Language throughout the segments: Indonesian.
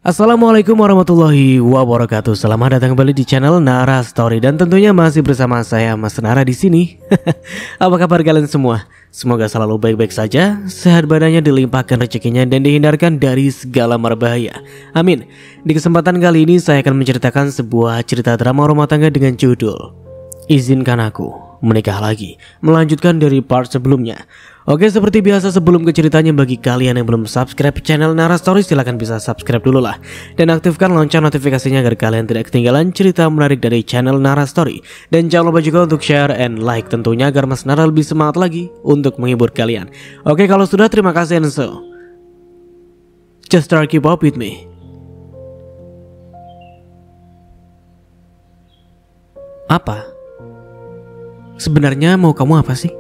Assalamualaikum warahmatullahi wabarakatuh. Selamat datang kembali di channel Nara Story dan tentunya masih bersama saya Mas Nara di sini. Apa kabar kalian semua? Semoga selalu baik-baik saja, sehat badannya, dilimpahkan rezekinya dan dihindarkan dari segala mara bahaya. Amin. Di kesempatan kali ini saya akan menceritakan sebuah cerita drama rumah tangga dengan judul Izinkan Aku Menikah Lagi, melanjutkan dari part sebelumnya. Oke, seperti biasa sebelum ke ceritanya, bagi kalian yang belum subscribe channel Nara Story, silahkan bisa subscribe dulu lah. Dan aktifkan lonceng notifikasinya agar kalian tidak ketinggalan cerita menarik dari channel Nara Story. Dan jangan lupa juga untuk share and like tentunya agar Mas Nara lebih semangat lagi untuk menghibur kalian. Oke, kalau sudah terima kasih and so just start keep up with me. Apa? Sebenarnya mau kamu apa sih?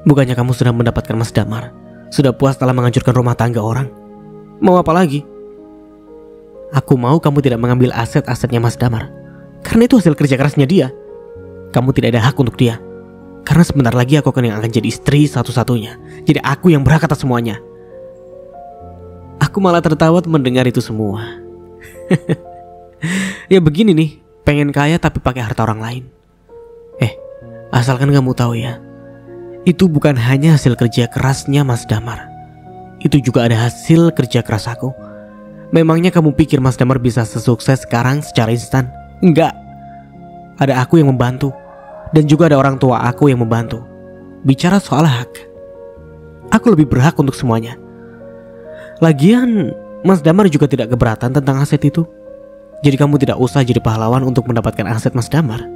Bukannya kamu sudah mendapatkan Mas Damar? Sudah puas telah menghancurkan rumah tangga orang? Mau apa lagi? Aku mau kamu tidak mengambil aset-asetnya Mas Damar, karena itu hasil kerja kerasnya dia. Kamu tidak ada hak untuk dia, karena sebentar lagi aku akan jadi istri satu-satunya. Jadi aku yang berhak atas semuanya. Aku malah tertawa mendengar itu semua. Ya begini nih, pengen kaya tapi pakai harta orang lain. Asalkan kamu tahu ya, itu bukan hanya hasil kerja kerasnya Mas Damar. Itu juga ada hasil kerja keras aku. Memangnya kamu pikir Mas Damar bisa sesukses sekarang secara instan? Enggak. Ada aku yang membantu, dan juga ada orang tua aku yang membantu. Bicara soal hak, aku lebih berhak untuk semuanya. Lagian Mas Damar juga tidak keberatan tentang aset itu. Jadi kamu tidak usah jadi pahlawan untuk mendapatkan aset Mas Damar.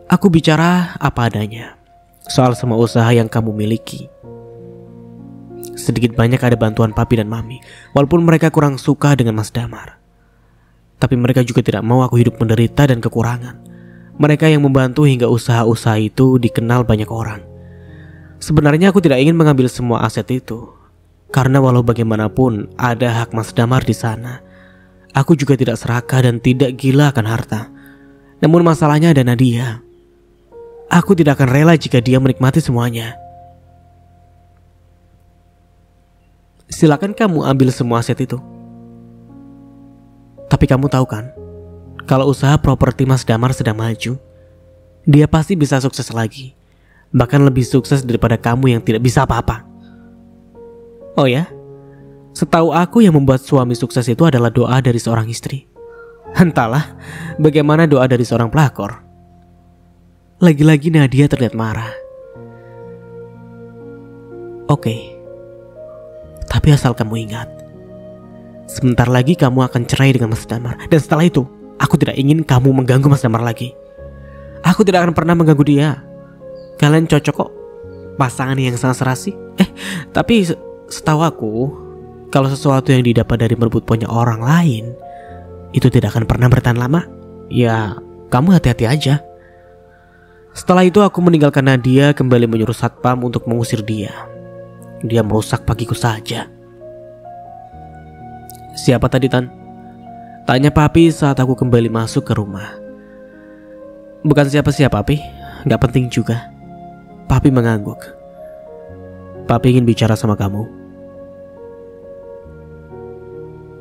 Aku bicara apa adanya soal semua usaha yang kamu miliki. Sedikit banyak ada bantuan papi dan mami, walaupun mereka kurang suka dengan Mas Damar. Tapi mereka juga tidak mau aku hidup menderita dan kekurangan. Mereka yang membantu hingga usaha-usaha itu dikenal banyak orang. Sebenarnya aku tidak ingin mengambil semua aset itu, karena walau bagaimanapun ada hak Mas Damar di sana. Aku juga tidak serakah dan tidak gila akan harta. Namun masalahnya ada Nadia. Aku tidak akan rela jika dia menikmati semuanya. Silakan kamu ambil semua aset itu. Tapi kamu tahu kan, kalau usaha properti Mas Damar sedang maju, dia pasti bisa sukses lagi. Bahkan lebih sukses daripada kamu yang tidak bisa apa-apa. Oh ya? Setahu aku yang membuat suami sukses itu adalah doa dari seorang istri. Entahlah bagaimana doa dari seorang pelakor. Lagi-lagi Nadia terlihat marah. Oke. Tapi asal kamu ingat, sebentar lagi kamu akan cerai dengan Mas Damar. Dan setelah itu, aku tidak ingin kamu mengganggu Mas Damar lagi. Aku tidak akan pernah mengganggu dia. Kalian cocok kok, pasangan yang sangat serasi. Tapi setahu aku, kalau sesuatu yang didapat dari merebut punya orang lain, itu tidak akan pernah bertahan lama. Ya, kamu hati-hati aja. Setelah itu aku meninggalkan Nadia, kembali menyuruh satpam untuk mengusir dia. Dia merusak pagiku saja. Siapa tadi, Tan? Tanya papi saat aku kembali masuk ke rumah. Bukan siapa-siapa, Papi. Gak penting juga. Papi mengangguk. Papi ingin bicara sama kamu.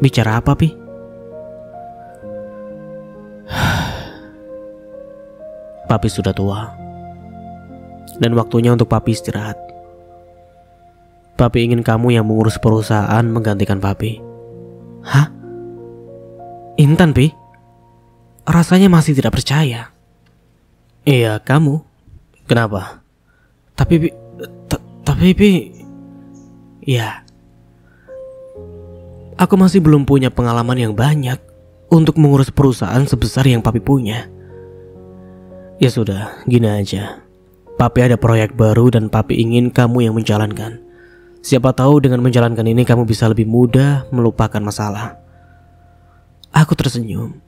Bicara apa, Pi? Papi sudah tua, dan waktunya untuk papi istirahat. Papi ingin kamu yang mengurus perusahaan menggantikan papi. Hah? Intan, Pi? Rasanya masih tidak percaya. Iya, kamu. Kenapa? Tapi Pi, ya, aku masih belum punya pengalaman yang banyak untuk mengurus perusahaan sebesar yang papi punya. Ya sudah, gini aja. Papi ada proyek baru dan papi ingin kamu yang menjalankan. Siapa tahu dengan menjalankan ini kamu bisa lebih mudah melupakan masalah. Aku tersenyum.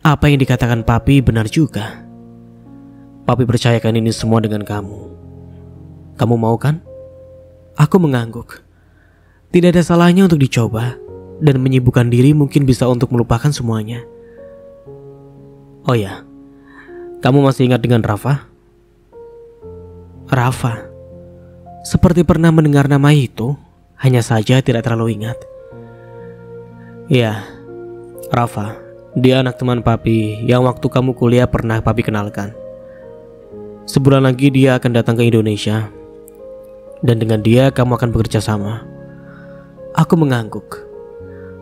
Apa yang dikatakan papi benar juga. Papi percayakan ini semua dengan kamu. Kamu mau kan? Aku mengangguk. Tidak ada salahnya untuk dicoba, dan menyibukkan diri mungkin bisa untuk melupakan semuanya. Oh ya, kamu masih ingat dengan Rafa? Rafa. Seperti pernah mendengar nama itu, hanya saja tidak terlalu ingat. Iya, Rafa. Dia anak teman papi yang waktu kamu kuliah pernah papi kenalkan. Sebulan lagi dia akan datang ke Indonesia, dan dengan dia kamu akan bekerja sama. Aku mengangguk.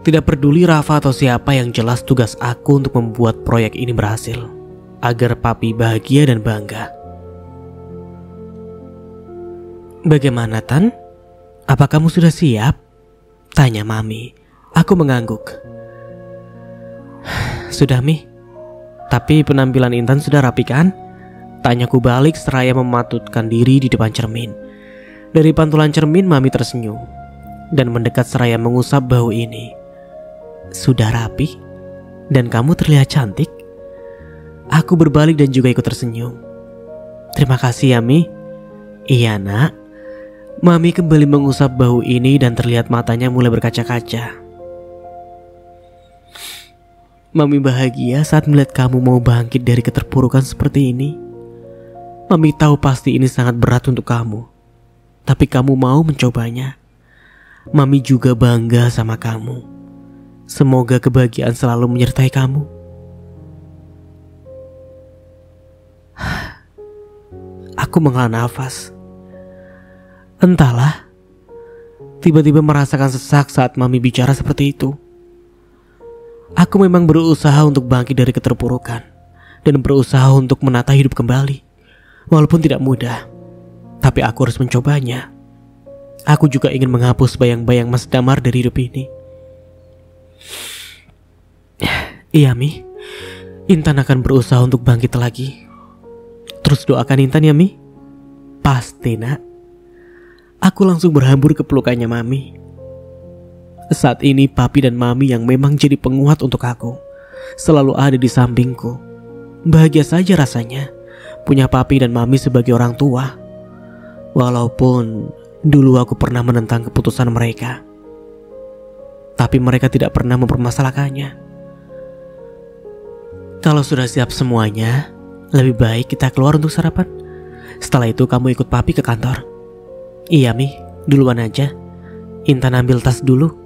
Tidak peduli Rafa atau siapa, yang jelas tugas aku untuk membuat proyek ini berhasil, agar papi bahagia dan bangga. Bagaimana, Tan? Apa kamu sudah siap? Tanya Mami. Aku mengangguk. Sudah, Mi. Tapi penampilan Intan sudah rapi kan? Tanyaku balik seraya mematutkan diri di depan cermin. Dari pantulan cermin Mami tersenyum dan mendekat seraya mengusap bahu ini. Sudah rapi? Dan kamu terlihat cantik. Aku berbalik dan juga ikut tersenyum. Terima kasih ya, Mi. Iya, Nak. Mami kembali mengusap bahu ini dan terlihat matanya mulai berkaca-kaca. Mami bahagia saat melihat kamu mau bangkit dari keterpurukan seperti ini. Mami tahu pasti ini sangat berat untuk kamu, tapi kamu mau mencobanya. Mami juga bangga sama kamu. Semoga kebahagiaan selalu menyertai kamu. Aku menghela nafas. Entahlah, tiba-tiba merasakan sesak saat Mami bicara seperti itu. Aku memang berusaha untuk bangkit dari keterpurukan dan berusaha untuk menata hidup kembali. Walaupun tidak mudah, tapi aku harus mencobanya. Aku juga ingin menghapus bayang-bayang Mas Damar dari hidup ini. Iya, Mi. Intan akan berusaha untuk bangkit lagi. Terus doakan Intan ya, Mi. Pasti, Nak. Aku langsung berhambur ke pelukannya Mami. Saat ini Papi dan Mami yang memang jadi penguat untuk aku selalu ada di sampingku. Bahagia saja rasanya punya Papi dan Mami sebagai orang tua. Walaupun dulu aku pernah menentang keputusan mereka, tapi mereka tidak pernah mempermasalahkannya. Kalau sudah siap semuanya, lebih baik kita keluar untuk sarapan. Setelah itu kamu ikut Papi ke kantor. Iya, Mi, duluan aja. Intan ambil tas dulu.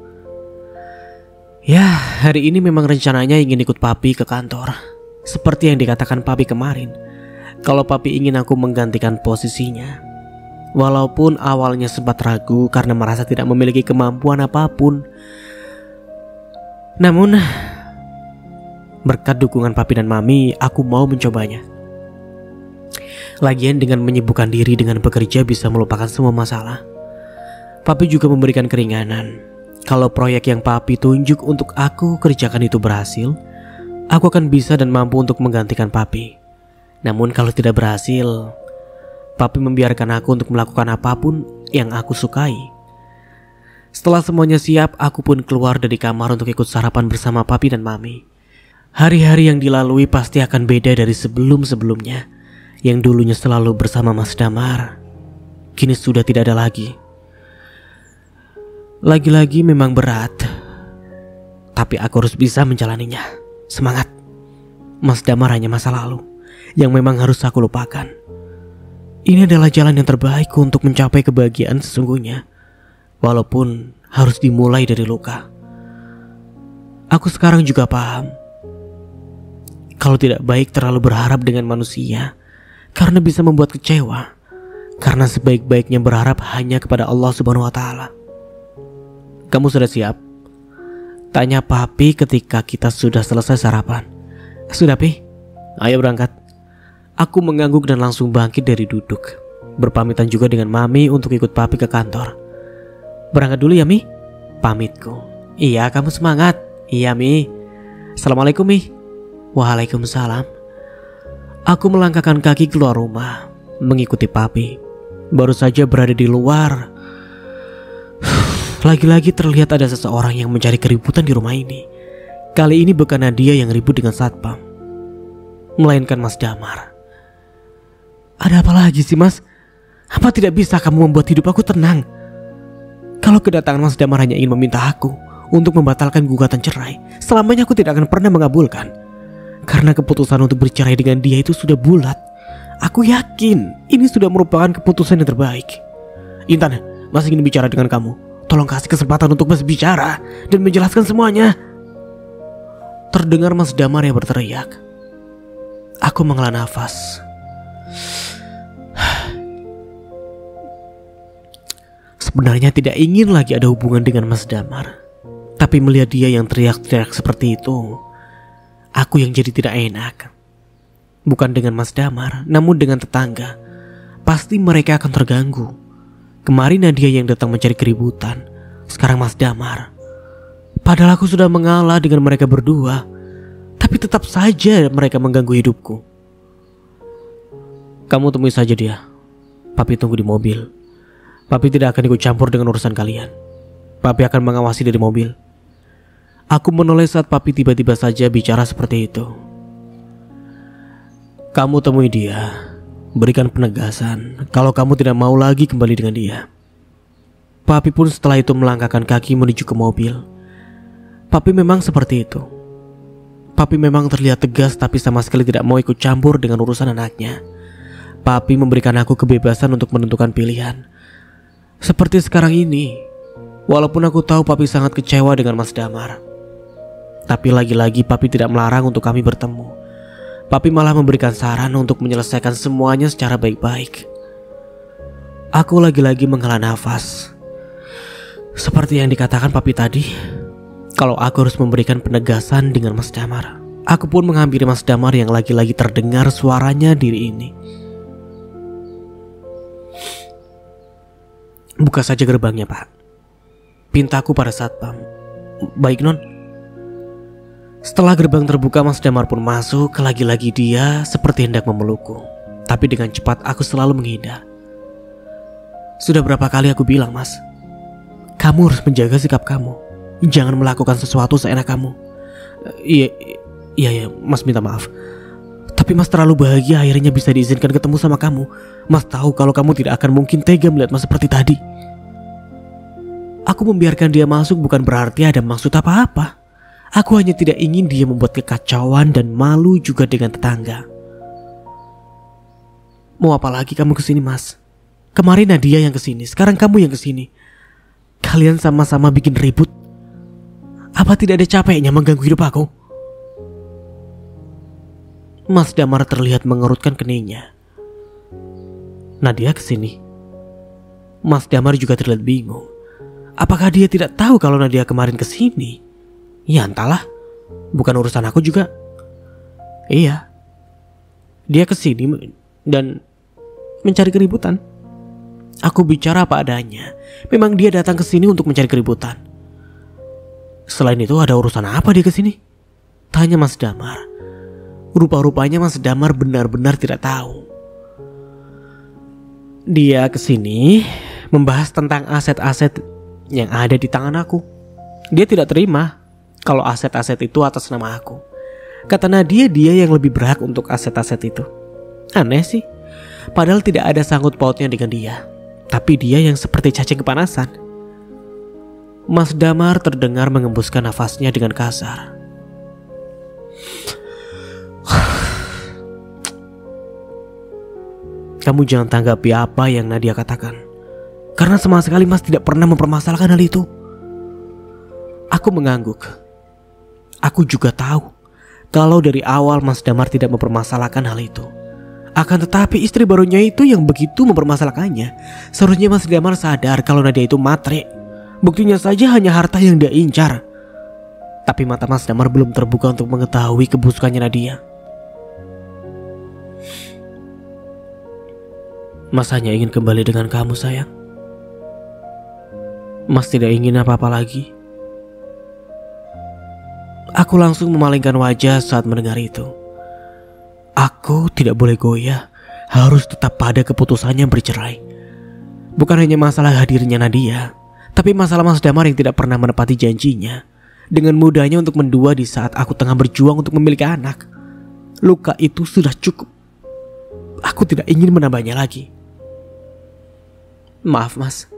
Ya, hari ini memang rencananya ingin ikut Papi ke kantor. Seperti yang dikatakan Papi kemarin, kalau Papi ingin aku menggantikan posisinya. Walaupun awalnya sempat ragu karena merasa tidak memiliki kemampuan apapun. Namun, berkat dukungan Papi dan Mami, aku mau mencobanya. Lagian dengan menyibukkan diri dengan bekerja bisa melupakan semua masalah. Papi juga memberikan keringanan. Kalau proyek yang Papi tunjuk untuk aku kerjakan itu berhasil, aku akan bisa dan mampu untuk menggantikan Papi. Namun kalau tidak berhasil, Papi membiarkan aku untuk melakukan apapun yang aku sukai. Setelah semuanya siap, aku pun keluar dari kamar untuk ikut sarapan bersama Papi dan Mami. Hari-hari yang dilalui pasti akan beda dari sebelum-sebelumnya. Yang dulunya selalu bersama Mas Damar, kini sudah tidak ada lagi. Lagi-lagi memang berat, tapi aku harus bisa menjalaninya. Semangat. Mas Damar hanya masa lalu yang memang harus aku lupakan. Ini adalah jalan yang terbaik untuk mencapai kebahagiaan sesungguhnya, walaupun harus dimulai dari luka. Aku sekarang juga paham kalau tidak baik terlalu berharap dengan manusia, karena bisa membuat kecewa. Karena sebaik-baiknya berharap hanya kepada Allah Subhanahu wa Ta'ala. Kamu sudah siap? Tanya Papi ketika kita sudah selesai sarapan. Sudah, Pi? Ayo berangkat. Aku mengangguk dan langsung bangkit dari duduk. Berpamitan juga dengan Mami untuk ikut Papi ke kantor. Berangkat dulu ya, Mi? Pamitku. Iya, kamu semangat. Iya, Mi. Assalamualaikum, Mi. Waalaikumsalam. Aku melangkahkan kaki keluar rumah, mengikuti Papi. Baru saja berada di luar, lagi-lagi terlihat ada seseorang yang mencari keributan di rumah ini. Kali ini bukan dia yang ribut dengan satpam, melainkan Mas Damar. Ada apa lagi sih, Mas? Apa tidak bisa kamu membuat hidup aku tenang? Kalau kedatangan Mas Damar hanya ingin meminta aku untuk membatalkan gugatan cerai, selamanya aku tidak akan pernah mengabulkan. Karena keputusan untuk bercerai dengan dia itu sudah bulat. Aku yakin ini sudah merupakan keputusan yang terbaik. Intan, masih ingin bicara dengan kamu. Tolong kasih kesempatan untuk Mas bicara dan menjelaskan semuanya. Terdengar Mas Damar yang berteriak. Aku menghela nafas. Sebenarnya tidak ingin lagi ada hubungan dengan Mas Damar. Tapi melihat dia yang teriak-teriak seperti itu, aku yang jadi tidak enak. Bukan dengan Mas Damar, namun dengan tetangga. Pasti mereka akan terganggu. Kemarin Nadia yang datang mencari keributan. Sekarang Mas Damar. Padahal aku sudah mengalah dengan mereka berdua. Tapi tetap saja mereka mengganggu hidupku. Kamu temui saja dia. Papi tunggu di mobil. Papi tidak akan ikut campur dengan urusan kalian. Papi akan mengawasi dari mobil. Aku menoleh saat papi tiba-tiba saja bicara seperti itu. Kamu temui dia. Berikan penegasan kalau kamu tidak mau lagi kembali dengan dia. Papi pun setelah itu melangkahkan kaki menuju ke mobil. Papi memang seperti itu. Papi memang terlihat tegas tapi sama sekali tidak mau ikut campur dengan urusan anaknya. Papi memberikan aku kebebasan untuk menentukan pilihan. Seperti sekarang ini. Walaupun aku tahu papi sangat kecewa dengan Mas Damar. Tapi lagi-lagi papi tidak melarang untuk kami bertemu. Papi malah memberikan saran untuk menyelesaikan semuanya secara baik-baik. Aku lagi-lagi menghela nafas. Seperti yang dikatakan papi tadi, kalau aku harus memberikan penegasan dengan Mas Damar. Aku pun menghampiri Mas Damar yang lagi-lagi terdengar suaranya diri ini. Buka saja gerbangnya, Pak. Pintaku pada satpam. Baik, Non. Setelah gerbang terbuka, Mas Damar pun masuk. Lagi-lagi dia seperti hendak memelukku. Tapi dengan cepat aku selalu menghindar. Sudah berapa kali aku bilang, Mas, kamu harus menjaga sikap kamu. Jangan melakukan sesuatu seenak kamu. Iya, Mas minta maaf. Tapi Mas terlalu bahagia akhirnya bisa diizinkan ketemu sama kamu. Mas tahu kalau kamu tidak akan mungkin tega melihat Mas seperti tadi. Aku membiarkan dia masuk bukan berarti ada maksud apa-apa. Aku hanya tidak ingin dia membuat kekacauan dan malu juga dengan tetangga. Mau apa lagi kamu kesini, Mas? Kemarin Nadia yang kesini, sekarang kamu yang kesini. Kalian sama-sama bikin ribut. Apa tidak ada capeknya mengganggu hidup aku? Mas Damar terlihat mengerutkan keningnya. Nadia kesini. Mas Damar juga terlihat bingung. Apakah dia tidak tahu kalau Nadia kemarin kesini? Ya entahlah, bukan urusan aku juga. Iya, dia kesini dan mencari keributan. Aku bicara apa adanya. Memang dia datang kesini untuk mencari keributan. Selain itu ada urusan apa dia kesini? Tanya Mas Damar. Rupa-rupanya Mas Damar benar-benar tidak tahu. Dia kesini membahas tentang aset-aset yang ada di tangan aku. Dia tidak terima kalau aset-aset itu atas nama aku. Kata Nadia, dia yang lebih berhak untuk aset-aset itu. Aneh sih. Padahal tidak ada sangkut pautnya dengan dia. Tapi dia yang seperti cacing kepanasan. Mas Damar terdengar mengembuskan nafasnya dengan kasar. Kamu jangan tanggapi apa yang Nadia katakan. Karena sama sekali Mas tidak pernah mempermasalahkan hal itu. Aku mengangguk. Aku juga tahu kalau dari awal Mas Damar tidak mempermasalahkan hal itu. Akan tetapi istri barunya itu yang begitu mempermasalahkannya. Seharusnya Mas Damar sadar kalau Nadia itu matre. Buktinya saja hanya harta yang dia incar. Tapi mata Mas Damar belum terbuka untuk mengetahui kebusukannya Nadia. Mas hanya ingin kembali dengan kamu, sayang. Mas tidak ingin apa-apa lagi. Aku langsung memalingkan wajah saat mendengar itu. Aku tidak boleh goyah, harus tetap pada keputusannya bercerai. Bukan hanya masalah hadirnya Nadia, tapi masalah Mas Damar yang tidak pernah menepati janjinya. Dengan mudahnya untuk mendua di saat aku tengah berjuang untuk memiliki anak. Luka itu sudah cukup. Aku tidak ingin menambahnya lagi. Maaf, Mas.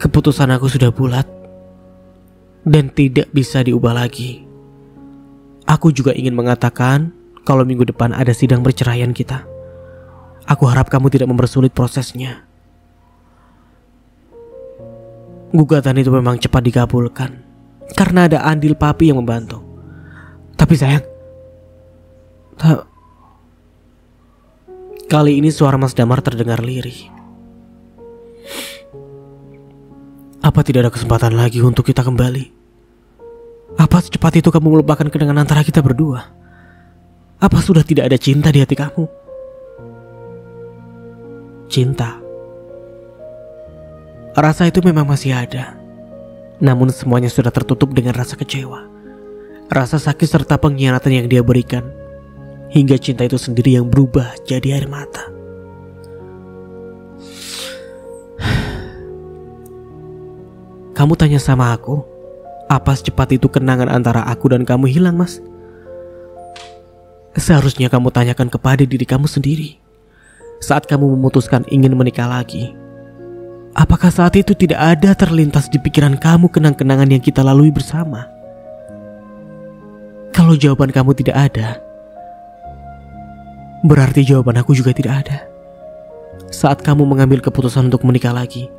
Keputusan aku sudah bulat dan tidak bisa diubah lagi. Aku juga ingin mengatakan kalau minggu depan ada sidang perceraian kita. Aku harap kamu tidak mempersulit prosesnya. Gugatan itu memang cepat dikabulkan karena ada andil papi yang membantu. Tapi sayang, kali ini suara Mas Damar terdengar lirih. Apa tidak ada kesempatan lagi untuk kita kembali? Apa secepat itu kamu melupakan kenangan antara kita berdua? Apa sudah tidak ada cinta di hati kamu? Cinta. Rasa itu memang masih ada. Namun semuanya sudah tertutup dengan rasa kecewa, rasa sakit serta pengkhianatan yang dia berikan, hingga cinta itu sendiri yang berubah jadi air mata. Kamu tanya sama aku, apa secepat itu kenangan antara aku dan kamu hilang, Mas? Seharusnya kamu tanyakan kepada diri kamu sendiri. Saat kamu memutuskan ingin menikah lagi, apakah saat itu tidak ada terlintas di pikiran kamu kenang-kenangan yang kita lalui bersama? Kalau jawaban kamu tidak ada, berarti jawaban aku juga tidak ada. Saat kamu mengambil keputusan untuk menikah lagi,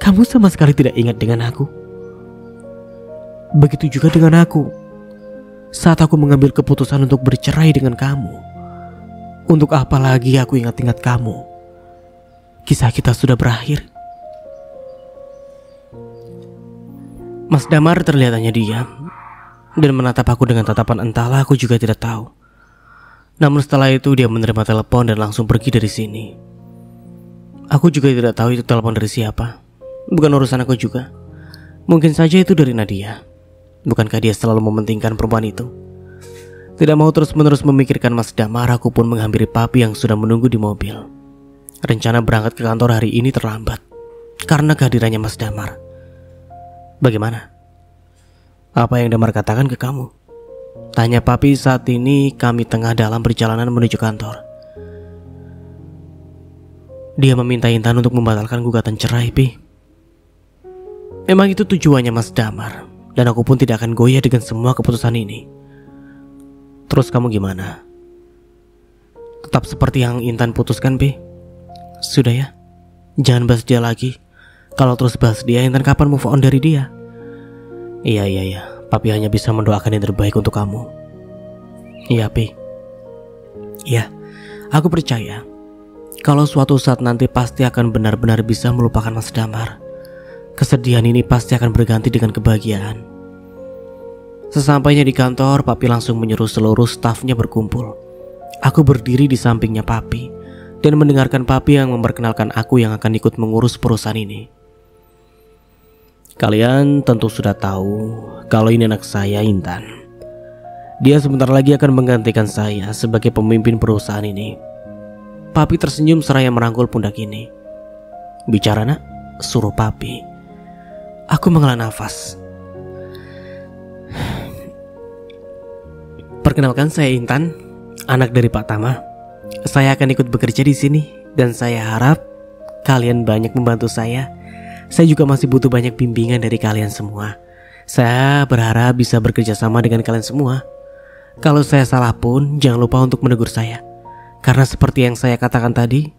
kamu sama sekali tidak ingat dengan aku. Begitu juga dengan aku. Saat aku mengambil keputusan untuk bercerai dengan kamu, untuk apa lagi aku ingat-ingat kamu? Kisah kita sudah berakhir. Mas Damar terlihat hanya diam dan menatap aku dengan tatapan entahlah aku juga tidak tahu. Namun setelah itu dia menerima telepon dan langsung pergi dari sini. Aku juga tidak tahu itu telepon dari siapa. Bukan urusan aku juga. Mungkin saja itu dari Nadia. Bukankah dia selalu mementingkan perempuan itu? Tidak mau terus-menerus memikirkan Mas Damar, aku pun menghampiri papi yang sudah menunggu di mobil. Rencana berangkat ke kantor hari ini terlambat karena kehadirannya Mas Damar. Bagaimana? Apa yang Damar katakan ke kamu? Tanya papi saat ini kami tengah dalam perjalanan menuju kantor. Dia meminta Intan untuk membatalkan gugatan cerai, Pi. Memang itu tujuannya Mas Damar, dan aku pun tidak akan goyah dengan semua keputusan ini. Terus kamu gimana? Tetap seperti yang Intan putuskan, Pi? Sudah ya, jangan bahas dia lagi. Kalau terus bahas dia, Intan kapan move on dari dia? Iya, papi hanya bisa mendoakan yang terbaik untuk kamu. Iya, Pi. Iya, aku percaya kalau suatu saat nanti pasti akan benar-benar bisa melupakan Mas Damar. Kesedihan ini pasti akan berganti dengan kebahagiaan. Sesampainya di kantor, papi langsung menyuruh seluruh stafnya berkumpul. Aku berdiri di sampingnya papi dan mendengarkan papi yang memperkenalkan aku yang akan ikut mengurus perusahaan ini. Kalian tentu sudah tahu kalau ini anak saya, Intan. Dia sebentar lagi akan menggantikan saya sebagai pemimpin perusahaan ini. Papi tersenyum seraya merangkul pundak ini. Bicara, nak, suruh papi. Aku menghela nafas. Perkenalkan, saya Intan, anak dari Pak Tama. Saya akan ikut bekerja di sini dan saya harap kalian banyak membantu saya. Saya juga masih butuh banyak bimbingan dari kalian semua. Saya berharap bisa bekerja sama dengan kalian semua. Kalau saya salah pun jangan lupa untuk menegur saya. Karena seperti yang saya katakan tadi,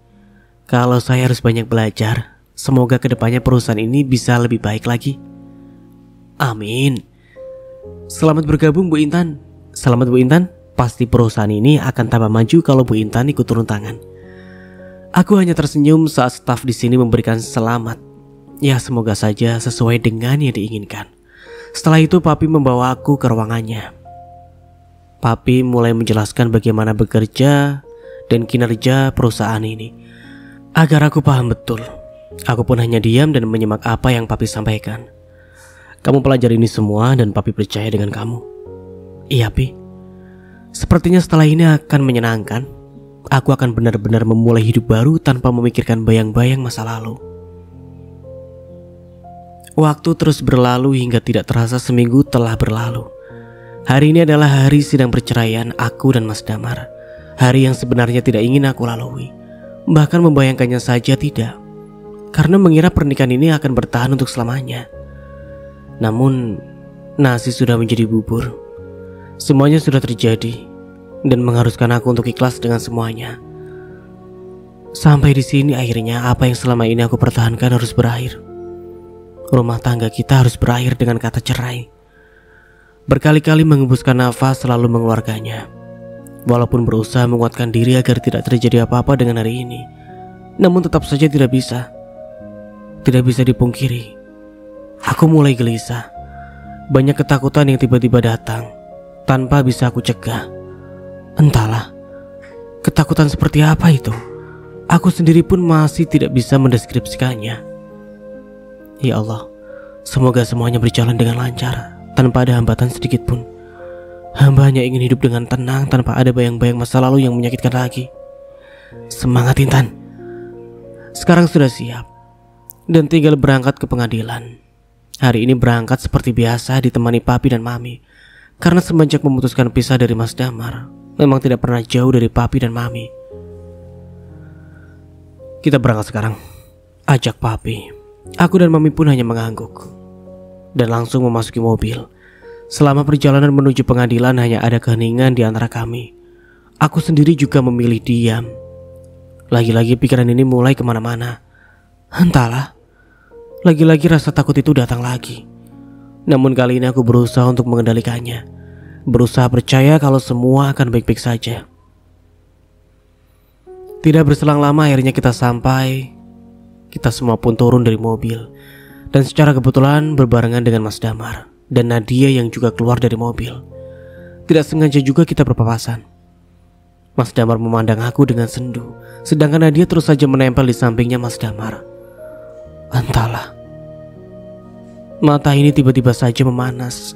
kalau saya harus banyak belajar. Semoga kedepannya perusahaan ini bisa lebih baik lagi. Amin. Selamat bergabung, Bu Intan. Selamat, Bu Intan. Pasti perusahaan ini akan tambah maju kalau Bu Intan ikut turun tangan. Aku hanya tersenyum saat staf di sini memberikan selamat. Ya, semoga saja sesuai dengan yang diinginkan. Setelah itu papi membawa aku ke ruangannya. Papi mulai menjelaskan bagaimana bekerja dan kinerja perusahaan ini agar aku paham betul. Aku pun hanya diam dan menyimak apa yang papi sampaikan. Kamu pelajari ini semua dan papi percaya dengan kamu. Iya, Pi. Sepertinya setelah ini akan menyenangkan. Aku akan benar-benar memulai hidup baru tanpa memikirkan bayang-bayang masa lalu. Waktu terus berlalu hingga tidak terasa seminggu telah berlalu. Hari ini adalah hari sidang perceraian aku dan Mas Damar. Hari yang sebenarnya tidak ingin aku lalui. Bahkan membayangkannya saja tidak. Karena mengira pernikahan ini akan bertahan untuk selamanya. Namun, nasi sudah menjadi bubur. Semuanya sudah terjadi dan mengharuskan aku untuk ikhlas dengan semuanya. Sampai di sini akhirnya apa yang selama ini aku pertahankan harus berakhir. Rumah tangga kita harus berakhir dengan kata cerai. Berkali-kali menghembuskan nafas selalu mengeluarkannya. Walaupun berusaha menguatkan diri agar tidak terjadi apa-apa dengan hari ini, namun tetap saja tidak bisa. Tidak bisa dipungkiri, aku mulai gelisah. Banyak ketakutan yang tiba-tiba datang tanpa bisa aku cegah. Entahlah, ketakutan seperti apa itu. Aku sendiri pun masih tidak bisa mendeskripsikannya. Ya Allah, semoga semuanya berjalan dengan lancar, tanpa ada hambatan sedikit pun. Hamba hanya ingin hidup dengan tenang tanpa ada bayang-bayang masa lalu yang menyakitkan lagi. Semangat Intan. Sekarang sudah siap dan tinggal berangkat ke pengadilan. Hari ini berangkat seperti biasa ditemani papi dan mami. Karena semenjak memutuskan pisah dari Mas Damar, memang tidak pernah jauh dari papi dan mami. Kita berangkat sekarang, ajak papi. Aku dan mami pun hanya mengangguk dan langsung memasuki mobil. Selama perjalanan menuju pengadilan hanya ada keheningan di antara kami. Aku sendiri juga memilih diam. Lagi-lagi pikiran ini mulai kemana-mana. Entahlah, lagi-lagi rasa takut itu datang lagi. Namun kali ini aku berusaha untuk mengendalikannya. Berusaha percaya kalau semua akan baik-baik saja. Tidak berselang lama akhirnya kita sampai. Kita semua pun turun dari mobil. Dan secara kebetulan berbarengan dengan Mas Damar dan Nadia yang juga keluar dari mobil. Tidak sengaja juga kita berpapasan. Mas Damar memandang aku dengan sendu, sedangkan Nadia terus saja menempel di sampingnya Mas Damar. Entahlah, mata ini tiba-tiba saja memanas.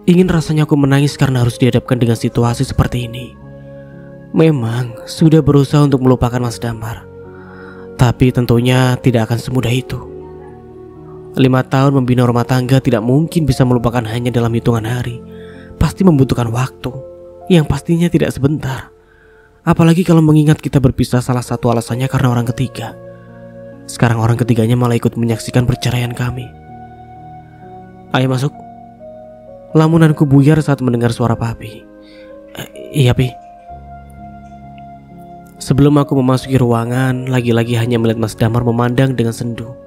Ingin rasanya aku menangis karena harus dihadapkan dengan situasi seperti ini. Memang sudah berusaha untuk melupakan Mas Damar, tapi tentunya tidak akan semudah itu. 5 tahun membina rumah tangga tidak mungkin bisa melupakan hanya dalam hitungan hari. Pasti membutuhkan waktu yang pastinya tidak sebentar. Apalagi kalau mengingat kita berpisah salah satu alasannya karena orang ketiga. Sekarang orang ketiganya malah ikut menyaksikan perceraian kami. Ayo masuk. Lamunanku buyar saat mendengar suara papi. Iya pi. Sebelum aku memasuki ruangan, lagi-lagi hanya melihat Mas Damar memandang dengan sendu.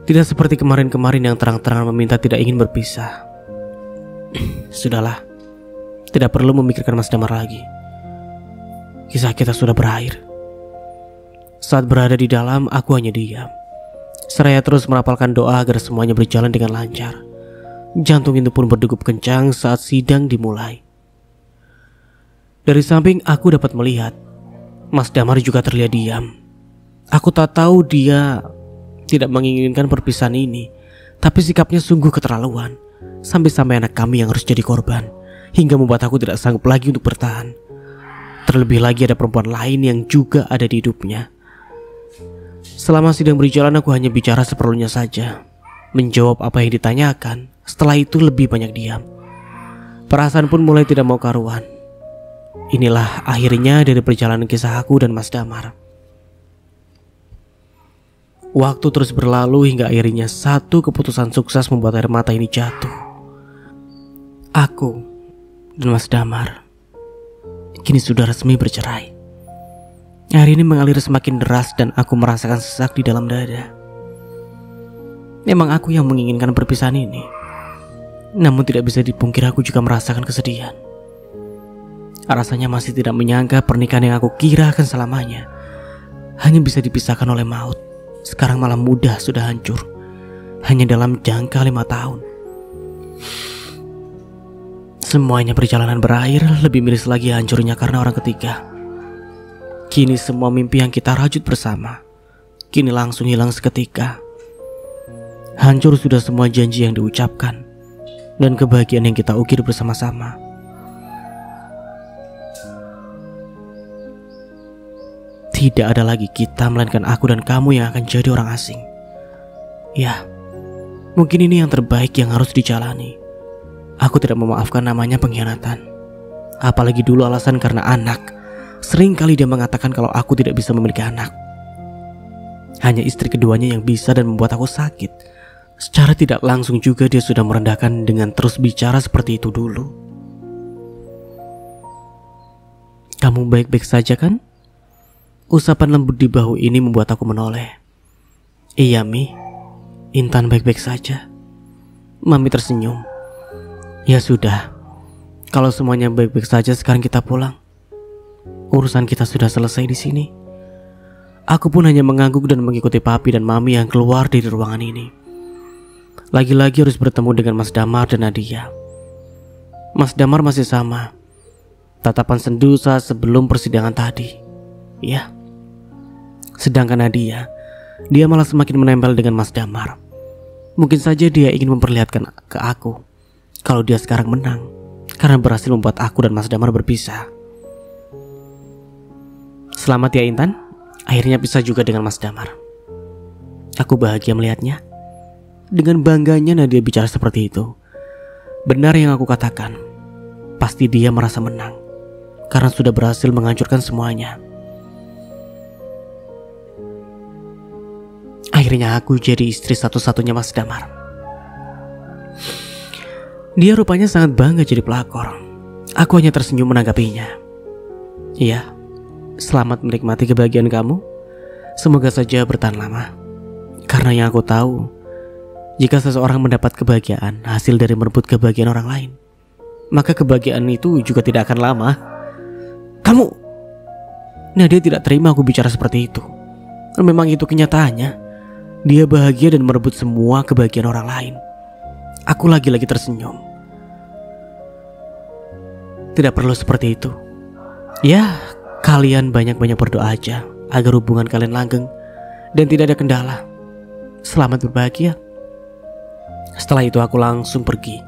Tidak seperti kemarin-kemarin yang terang-terangan meminta tidak ingin berpisah. Sudahlah, tidak perlu memikirkan Mas Damar lagi. Kisah kita sudah berakhir. Saat berada di dalam, aku hanya diam. Seraya terus merapalkan doa agar semuanya berjalan dengan lancar. Jantung itu pun berdegup kencang saat sidang dimulai. Dari samping aku dapat melihat Mas Damar juga terlihat diam. Aku tak tahu dia tidak menginginkan perpisahan ini, tapi sikapnya sungguh keterlaluan. Sampai-sampai anak kami yang harus jadi korban, hingga membuat aku tidak sanggup lagi untuk bertahan. Terlebih lagi ada perempuan lain yang juga ada di hidupnya. Selama sidang berjalan aku hanya bicara seperlunya saja, menjawab apa yang ditanyakan. Setelah itu lebih banyak diam. Perasaan pun mulai tidak mau karuan. Inilah akhirnya dari perjalanan kisah aku dan Mas Damar. Waktu terus berlalu hingga akhirnya satu keputusan sukses membuat air mata ini jatuh. Aku dan Mas Damar kini sudah resmi bercerai. Hari ini mengalir semakin deras dan aku merasakan sesak di dalam dada. Memang aku yang menginginkan perpisahan ini, namun tidak bisa dipungkiri aku juga merasakan kesedihan. Rasanya masih tidak menyangka pernikahan yang aku kira akan selamanya hanya bisa dipisahkan oleh maut. Sekarang malah mudah sudah hancur, hanya dalam jangka 5 tahun. Semuanya perjalanan berakhir, lebih miris lagi hancurnya karena orang ketiga. Kini semua mimpi yang kita rajut bersama kini langsung hilang seketika. Hancur sudah semua janji yang diucapkan dan kebahagiaan yang kita ukir bersama-sama. Tidak ada lagi kita, melainkan aku dan kamu yang akan jadi orang asing. Ya, mungkin ini yang terbaik yang harus dijalani. Aku tidak memaafkan namanya pengkhianatan. Apalagi dulu alasan karena anak. Sering kali dia mengatakan kalau aku tidak bisa memiliki anak. Hanya istri keduanya yang bisa dan membuat aku sakit. Secara tidak langsung juga dia sudah merendahkan dengan terus bicara seperti itu dulu. Kamu baik-baik saja kan? Usapan lembut di bahu ini membuat aku menoleh. Iya Mi, Intan baik-baik saja. Mami tersenyum. Ya sudah, kalau semuanya baik-baik saja sekarang kita pulang. Urusan kita sudah selesai di sini. Aku pun hanya mengangguk dan mengikuti papi dan mami yang keluar dari ruangan ini. Lagi-lagi harus bertemu dengan Mas Damar dan Nadia. Mas Damar masih sama, tatapan sendu saat sebelum persidangan tadi. Ya. Sedangkan Nadia, dia malah semakin menempel dengan Mas Damar. Mungkin saja dia ingin memperlihatkan ke aku kalau dia sekarang menang, karena berhasil membuat aku dan Mas Damar berpisah. Selamat ya Intan, akhirnya pisah juga dengan Mas Damar. Aku bahagia melihatnya. Dengan bangganya Nadia bicara seperti itu. Benar yang aku katakan, pasti dia merasa menang karena sudah berhasil menghancurkan semuanya. Akhirnya aku jadi istri satu-satunya Mas Damar. Dia rupanya sangat bangga jadi pelakor. Aku hanya tersenyum menanggapinya. Iya, selamat menikmati kebahagiaan kamu. Semoga saja bertahan lama. Karena yang aku tahu, jika seseorang mendapat kebahagiaan hasil dari merebut kebahagiaan orang lain, maka kebahagiaan itu juga tidak akan lama. Kamu... Nah, dia tidak terima aku bicara seperti itu. Memang itu kenyataannya. Dia bahagia dan merebut semua kebahagiaan orang lain. Aku lagi-lagi tersenyum. Tidak perlu seperti itu. Ya, kalian banyak-banyak berdoa aja agar hubungan kalian langgeng dan tidak ada kendala. Selamat berbahagia. Setelah itu aku langsung pergi,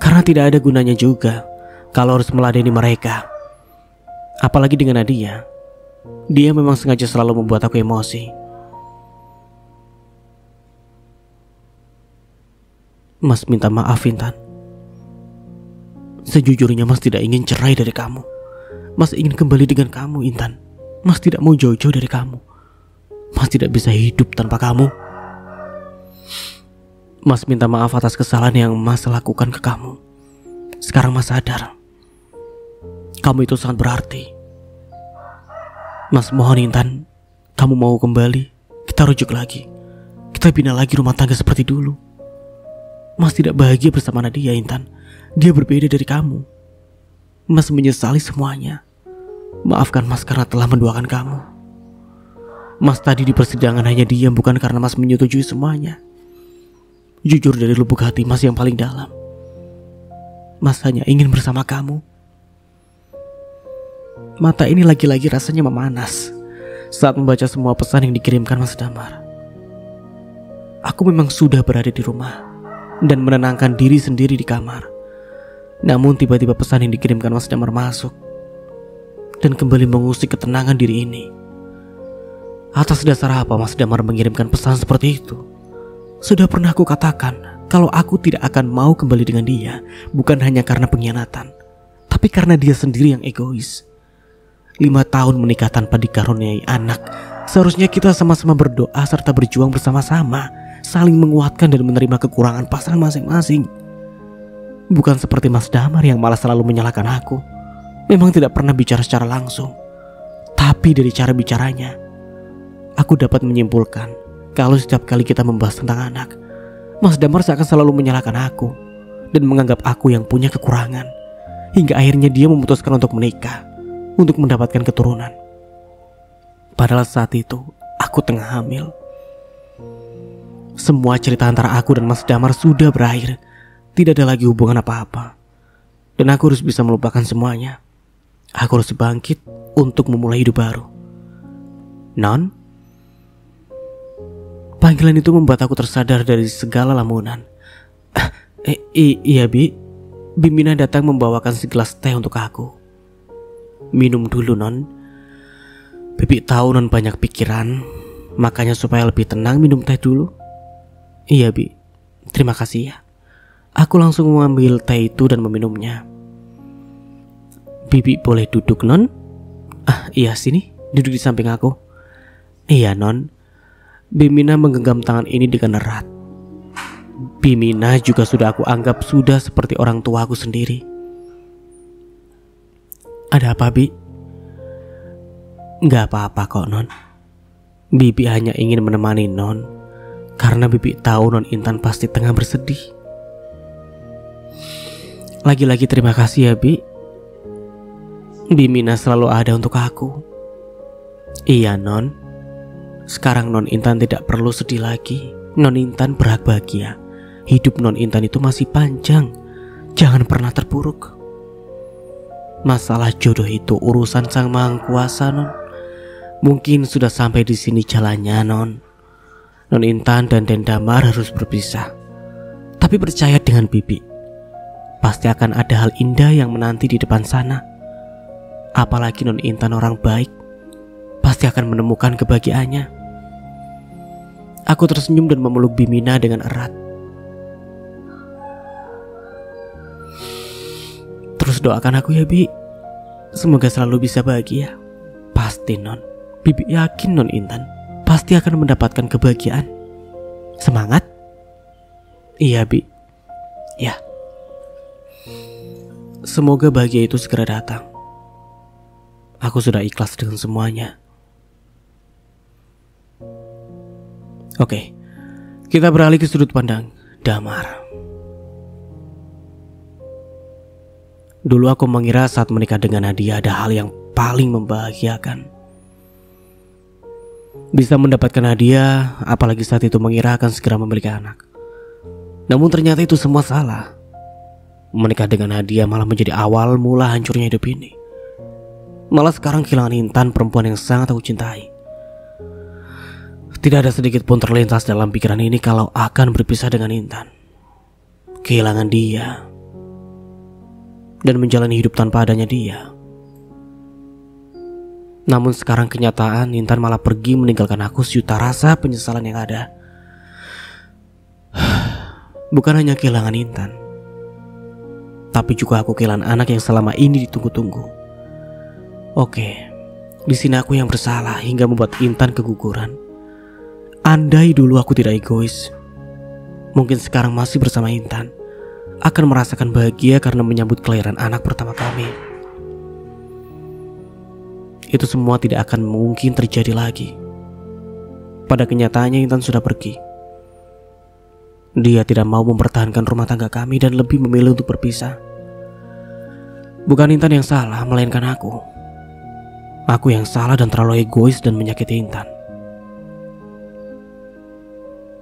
karena tidak ada gunanya juga kalau harus meladeni mereka. Apalagi dengan Nadia. Dia memang sengaja selalu membuat aku emosi. Mas minta maaf Intan. Sejujurnya Mas tidak ingin cerai dari kamu. Mas ingin kembali dengan kamu Intan. Mas tidak mau jauh-jauh dari kamu. Mas tidak bisa hidup tanpa kamu. Mas minta maaf atas kesalahan yang Mas lakukan ke kamu. Sekarang Mas sadar, kamu itu sangat berarti. Mas mohon Intan, kamu mau kembali, kita rujuk lagi. Kita bina lagi rumah tangga seperti dulu. Mas tidak bahagia bersama Nadia Intan. Dia berbeda dari kamu. Mas menyesali semuanya. Maafkan Mas karena telah menduakan kamu. Mas tadi di persidangan hanya diam bukan karena Mas menyetujui semuanya. Jujur dari lubuk hati Mas yang paling dalam. Mas hanya ingin bersama kamu. Mata ini lagi-lagi rasanya memanas saat membaca semua pesan yang dikirimkan Mas Damar. Aku memang sudah berada di rumah dan menenangkan diri sendiri di kamar. Namun tiba-tiba pesan yang dikirimkan Mas Damar masuk dan kembali mengusik ketenangan diri ini. Atas dasar apa Mas Damar mengirimkan pesan seperti itu? Sudah pernah aku katakan kalau aku tidak akan mau kembali dengan dia, bukan hanya karena pengkhianatan, tapi karena dia sendiri yang egois. 5 tahun menikah tanpa dikaruniai anak. Seharusnya kita sama-sama berdoa serta berjuang bersama-sama, saling menguatkan dan menerima kekurangan pasangan masing-masing. Bukan seperti Mas Damar yang malah selalu menyalahkan aku. Memang tidak pernah bicara secara langsung, tapi dari cara bicaranya aku dapat menyimpulkan kalau setiap kali kita membahas tentang anak, Mas Damar seakan selalu menyalahkan aku dan menganggap aku yang punya kekurangan. Hingga akhirnya dia memutuskan untuk menikah, untuk mendapatkan keturunan. Padahal saat itu aku tengah hamil. Semua cerita antara aku dan Mas Damar sudah berakhir. Tidak ada lagi hubungan apa-apa. Dan aku harus bisa melupakan semuanya. Aku harus bangkit untuk memulai hidup baru. Non? Panggilan itu membuat aku tersadar dari segala lamunan. Iya Bi. Bimina datang membawakan segelas teh untuk aku. Minum dulu Non. Bibi tahu Non banyak pikiran, makanya supaya lebih tenang minum teh dulu. Iya Bi. Terima kasih ya. Aku langsung mengambil teh itu dan meminumnya. Bibi boleh duduk Non? Iya sini, duduk di samping aku. Iya Non. Bimina menggenggam tangan ini dengan erat. Bimina juga sudah aku anggap sudah seperti orang tua aku sendiri. Ada apa Bi? Gak apa-apa kok Non. Bibi hanya ingin menemani Non, karena Bibi tahu Non Intan pasti tengah bersedih. Lagi-lagi terima kasih ya, Bi. Bimina selalu ada untuk aku. Iya, Non. Sekarang Non Intan tidak perlu sedih lagi. Non Intan berhak bahagia. Hidup Non Intan itu masih panjang. Jangan pernah terpuruk. Masalah jodoh itu urusan Sang Maha Kuasa, Non. Mungkin sudah sampai di sini jalannya, Non. Non Intan dan Den Damar harus berpisah. Tapi percaya dengan Bibi, pasti akan ada hal indah yang menanti di depan sana. Apalagi Non Intan orang baik, pasti akan menemukan kebahagiaannya. Aku tersenyum dan memeluk Bimina dengan erat. Terus doakan aku ya, Bi. Semoga selalu bisa bahagia. Pasti, Non. Bibi yakin Non Intan pasti akan mendapatkan kebahagiaan. Semangat. Iya, Bi. Ya. Semoga bahagia itu segera datang. Aku sudah ikhlas dengan semuanya. Oke, kita beralih ke sudut pandang Damar. Dulu aku mengira saat menikah dengan Nadia ada hal yang paling membahagiakan. Bisa mendapatkan hadiah, apalagi saat itu mengira akan segera memiliki anak. Namun ternyata itu semua salah. Menikah dengan Nadia malah menjadi awal mula hancurnya hidup ini. Malah sekarang kehilangan Intan, perempuan yang sangat aku cintai. Tidak ada sedikit pun terlintas dalam pikiran ini kalau akan berpisah dengan Intan. Kehilangan dia dan menjalani hidup tanpa adanya dia. Namun sekarang kenyataan, Intan malah pergi meninggalkan aku, sejuta rasa penyesalan yang ada. Bukan hanya kehilangan Intan, tapi juga aku kehilangan anak yang selama ini ditunggu-tunggu. Oke, di sini aku yang bersalah hingga membuat Intan keguguran. Andai dulu aku tidak egois, mungkin sekarang masih bersama Intan, akan merasakan bahagia karena menyambut kelahiran anak pertama kami. Itu semua tidak akan mungkin terjadi lagi. Pada kenyataannya Intan sudah pergi. Dia tidak mau mempertahankan rumah tangga kami dan lebih memilih untuk berpisah. Bukan Intan yang salah, melainkan aku. Aku yang salah dan terlalu egois dan menyakiti Intan.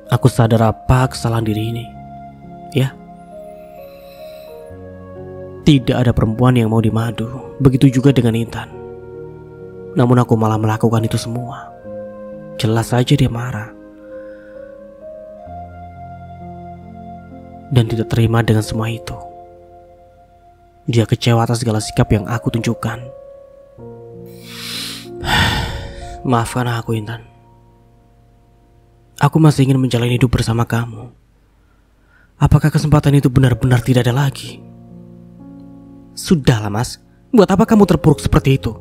Aku sadar apa kesalahan diri ini. Ya. Tidak ada perempuan yang mau dimadu. Begitu juga dengan Intan. Namun aku malah melakukan itu semua. Jelas saja dia marah dan tidak terima dengan semua itu. Dia kecewa atas segala sikap yang aku tunjukkan. Maafkan aku, Intan. Aku masih ingin menjalani hidup bersama kamu. Apakah kesempatan itu benar-benar tidak ada lagi? Sudahlah, Mas. Buat apa kamu terpuruk seperti itu?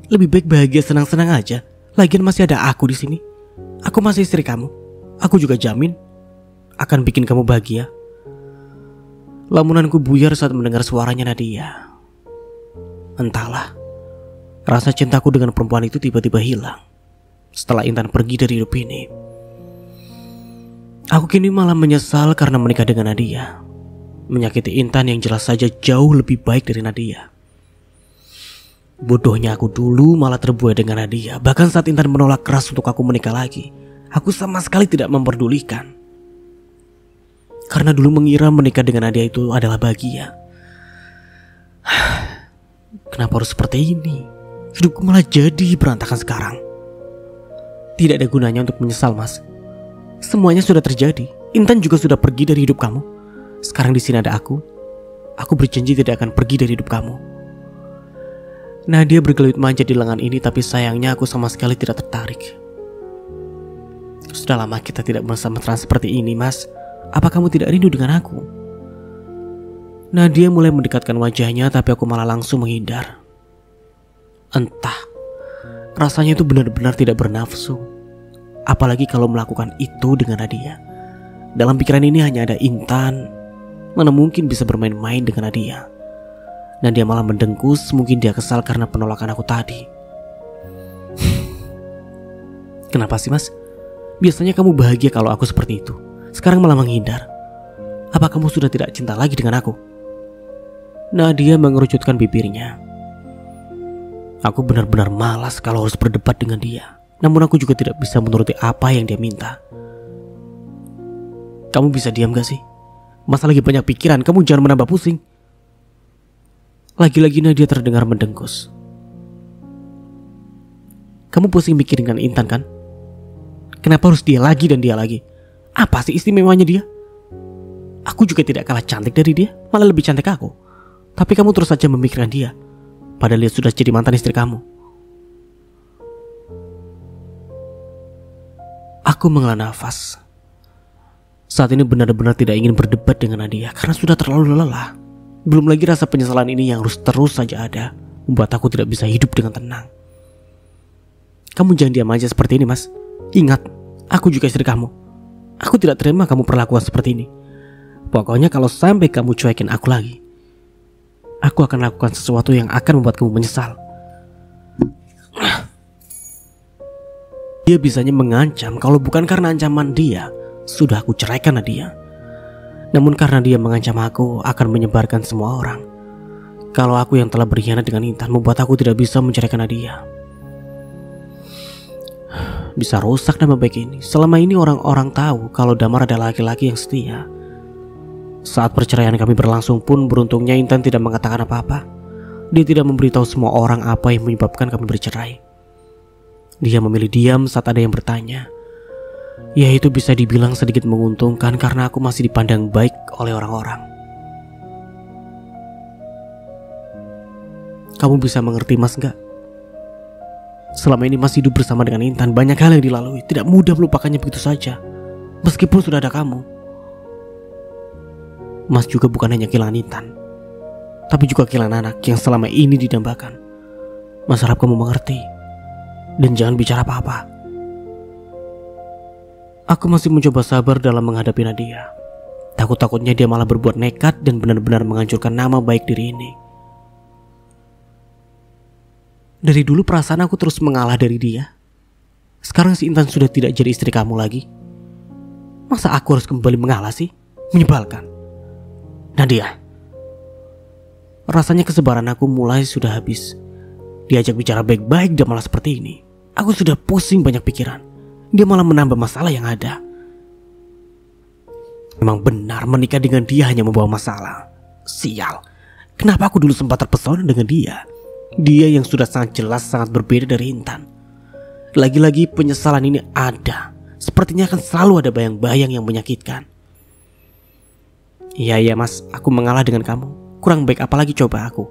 Lebih baik bahagia senang-senang aja. Lagian masih ada aku di sini. Aku masih istri kamu. Aku juga jamin akan bikin kamu bahagia. Lamunanku buyar saat mendengar suaranya Nadia. Entahlah, rasa cintaku dengan perempuan itu tiba-tiba hilang setelah Intan pergi dari hidup ini. Aku kini malah menyesal karena menikah dengan Nadia, menyakiti Intan yang jelas saja jauh lebih baik dari Nadia. Bodohnya aku dulu malah terbuai dengan Nadia. Bahkan saat Intan menolak keras untuk aku menikah lagi, aku sama sekali tidak memperdulikan. Karena dulu mengira menikah dengan Nadia itu adalah bahagia. Kenapa harus seperti ini? Hidupku malah jadi berantakan sekarang. Tidak ada gunanya untuk menyesal, Mas. Semuanya sudah terjadi. Intan juga sudah pergi dari hidup kamu. Sekarang di sini ada aku. Aku berjanji tidak akan pergi dari hidup kamu. Nadia bergelut manja di lengan ini, tapi sayangnya aku sama sekali tidak tertarik. Sudah lama kita tidak bersama-sama seperti ini, Mas. Apa kamu tidak rindu dengan aku? Nadia mulai mendekatkan wajahnya, tapi aku malah langsung menghindar. Entah, rasanya itu benar-benar tidak bernafsu. Apalagi kalau melakukan itu dengan Nadia. Dalam pikiran ini hanya ada Intan. Mana mungkin bisa bermain-main dengan Nadia. Nadia malah mendengkus, mungkin dia kesal karena penolakan aku tadi. Kenapa sih, Mas? Biasanya kamu bahagia kalau aku seperti itu. Sekarang malah menghindar. Apa kamu sudah tidak cinta lagi dengan aku? Nadia mengerucutkan bibirnya. Aku benar-benar malas kalau harus berdebat dengan dia. Namun aku juga tidak bisa menuruti apa yang dia minta. Kamu bisa diam gak sih? Masa lagi banyak pikiran, kamu jangan menambah pusing. Lagi-lagi Nadia terdengar mendengkus. Kamu pusing mikirin dengan Intan kan? Kenapa harus dia lagi dan dia lagi? Apa sih istimewanya dia? Aku juga tidak kalah cantik dari dia, malah lebih cantik aku. Tapi kamu terus saja memikirkan dia, padahal dia sudah jadi mantan istri kamu. Aku menghela nafas. Saat ini benar-benar tidak ingin berdebat dengan Nadia karena sudah terlalu lelah. Belum lagi rasa penyesalan ini yang harus terus saja ada, membuat aku tidak bisa hidup dengan tenang. Kamu jangan diam aja seperti ini, Mas. Ingat, aku juga istri kamu. Aku tidak terima kamu perlakuan seperti ini. Pokoknya kalau sampai kamu cuekin aku lagi, aku akan lakukan sesuatu yang akan membuat kamu menyesal. Dia bisanya mengancam kalau bukan karena ancaman dia, sudah aku ceraikan Nadia. Namun karena dia mengancam aku akan menyebarkan semua orang kalau aku yang telah berkhianat dengan Intan, membuat aku tidak bisa menceraikan Nadia. Bisa rusak nama baik ini. Selama ini orang-orang tahu kalau Damar adalah laki-laki yang setia. Saat perceraian kami berlangsung pun beruntungnya Intan tidak mengatakan apa-apa. Dia tidak memberitahu semua orang apa yang menyebabkan kami bercerai. Dia memilih diam saat ada yang bertanya. Ya itu bisa dibilang sedikit menguntungkan karena aku masih dipandang baik oleh orang-orang. Kamu bisa mengerti Mas gak? Selama ini Mas hidup bersama dengan Intan, banyak hal yang dilalui. Tidak mudah melupakannya begitu saja. Meskipun sudah ada kamu. Mas juga bukan hanya kehilangan Intan, tapi juga kehilangan anak yang selama ini didambakan. Mas harap kamu mengerti. Dan jangan bicara apa-apa. Aku masih mencoba sabar dalam menghadapi Nadia. Takut-takutnya dia malah berbuat nekat dan benar-benar menghancurkan nama baik diri ini. Dari dulu perasaan aku terus mengalah dari dia. Sekarang si Intan sudah tidak jadi istri kamu lagi. Masa aku harus kembali mengalah sih? Menyebalkan. Nadia, rasanya kesabaran aku mulai sudah habis. Diajak bicara baik-baik dia malah seperti ini. Aku sudah pusing banyak pikiran. Dia malah menambah masalah yang ada. Memang benar menikah dengan dia hanya membawa masalah. Sial. Kenapa aku dulu sempat terpesona dengan dia? Dia yang sudah sangat jelas sangat berbeda dari Intan. Lagi-lagi penyesalan ini ada. Sepertinya akan selalu ada bayang-bayang yang menyakitkan. Iya Mas, aku mengalah dengan kamu. Kurang baik apalagi coba aku.